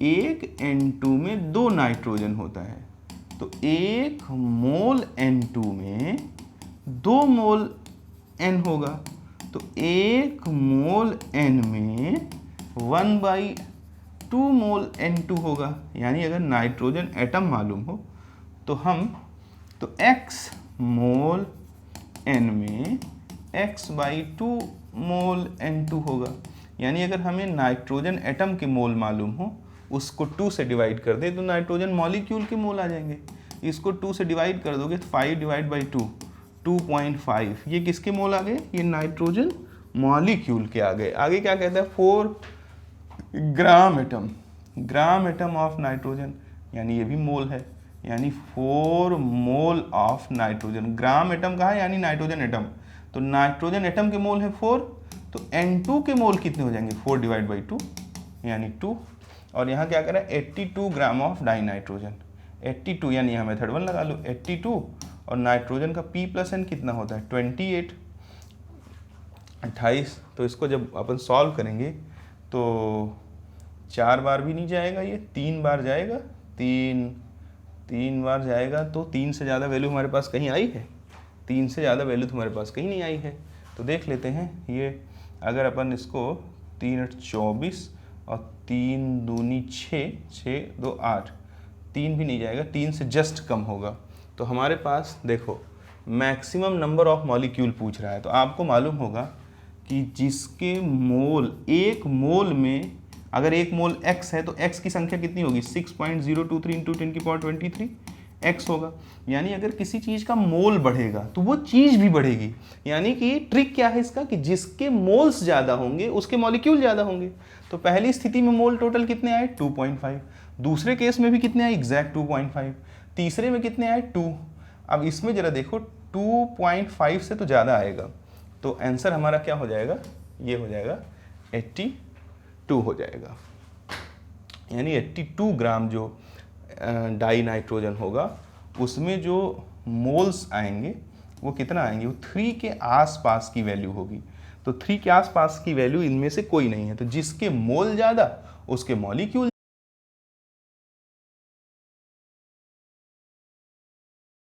एक N2 में 2 नाइट्रोजन होता है, तो 1 मोल N2 में 2 मोल N होगा, तो 1 मोल N में 1/2 मोल N2 होगा। यानी अगर नाइट्रोजन एटम मालूम हो तो X मोल N में X/2 मोल N2 होगा। यानी अगर हमें नाइट्रोजन एटम के मोल मालूम हो, उसको 2 से डिवाइड कर दे तो नाइट्रोजन मॉलिक्यूल के मोल आ जाएंगे। इसको 2 से डिवाइड कर दोगे तो 5 डिवाइड बाई 2, 2.5। ये किसके मोल आ गए? ये नाइट्रोजन मॉलिक्यूल के आ गए। आगे क्या कहता है? 4 gram atom, gram atom of nitrogen, यानी ये भी मोल है, यानी 4 mole of nitrogen. Gram atom कहा है यानी नाइट्रोजन एटम, तो नाइट्रोजन एटम के मोल है 4, तो N2 के मोल कितने हो जाएंगे? 4 डिवाइड बाई 2 यानी 2। और यहाँ क्या करें? 82 ग्राम ऑफ डाई नाइट्रोजन, 82 यानी यहाँ मेथड 1 लगा लो, 82। और नाइट्रोजन का P+N कितना होता है? 28, 28। तो इसको जब अपन सॉल्व करेंगे तो 4 बार भी नहीं जाएगा, ये 3 बार जाएगा, 3 बार जाएगा। तो 3 से ज़्यादा वैल्यू हमारे पास कहीं आई है? 3 से ज़्यादा वैल्यू तुम्हारे पास कहीं नहीं आई है। तो देख लेते हैं, ये अगर अपन इसको 3 × 24 और 3 दूनी 6, 6 2 8, 3 भी नहीं जाएगा, 3 से जस्ट कम होगा। तो हमारे पास देखो मैक्सिमम नंबर ऑफ मॉलिक्यूल पूछ रहा है, तो आपको मालूम होगा कि जिसके मोल, एक मोल में अगर एक मोल x है तो x की संख्या कितनी होगी, 6.023 इंटू 10⁻23 x होगा। यानी अगर किसी चीज़ का मोल बढ़ेगा तो वो चीज़ भी बढ़ेगी। यानी कि ट्रिक क्या है इसका कि जिसके मोल्स ज़्यादा होंगे उसके मॉलिक्यूल ज़्यादा होंगे। तो पहली स्थिति में मोल टोटल कितने आए, 2.5, दूसरे केस में भी कितने आए, एग्जैक्ट 2.5, तीसरे में कितने आए, 2। अब इसमें ज़रा देखो 2.5 से तो ज़्यादा आएगा, तो आंसर हमारा क्या हो जाएगा, ये हो जाएगा 82 हो जाएगा। यानी 82 ग्राम जो डाई नाइट्रोजन होगा उसमें जो मोल्स आएंगे वो कितना आएंगे, वो 3 के आसपास की वैल्यू होगी। तो 3 के आसपास की वैल्यू इनमें से कोई नहीं है, तो जिसके मोल ज़्यादा उसके मॉलिक्यूल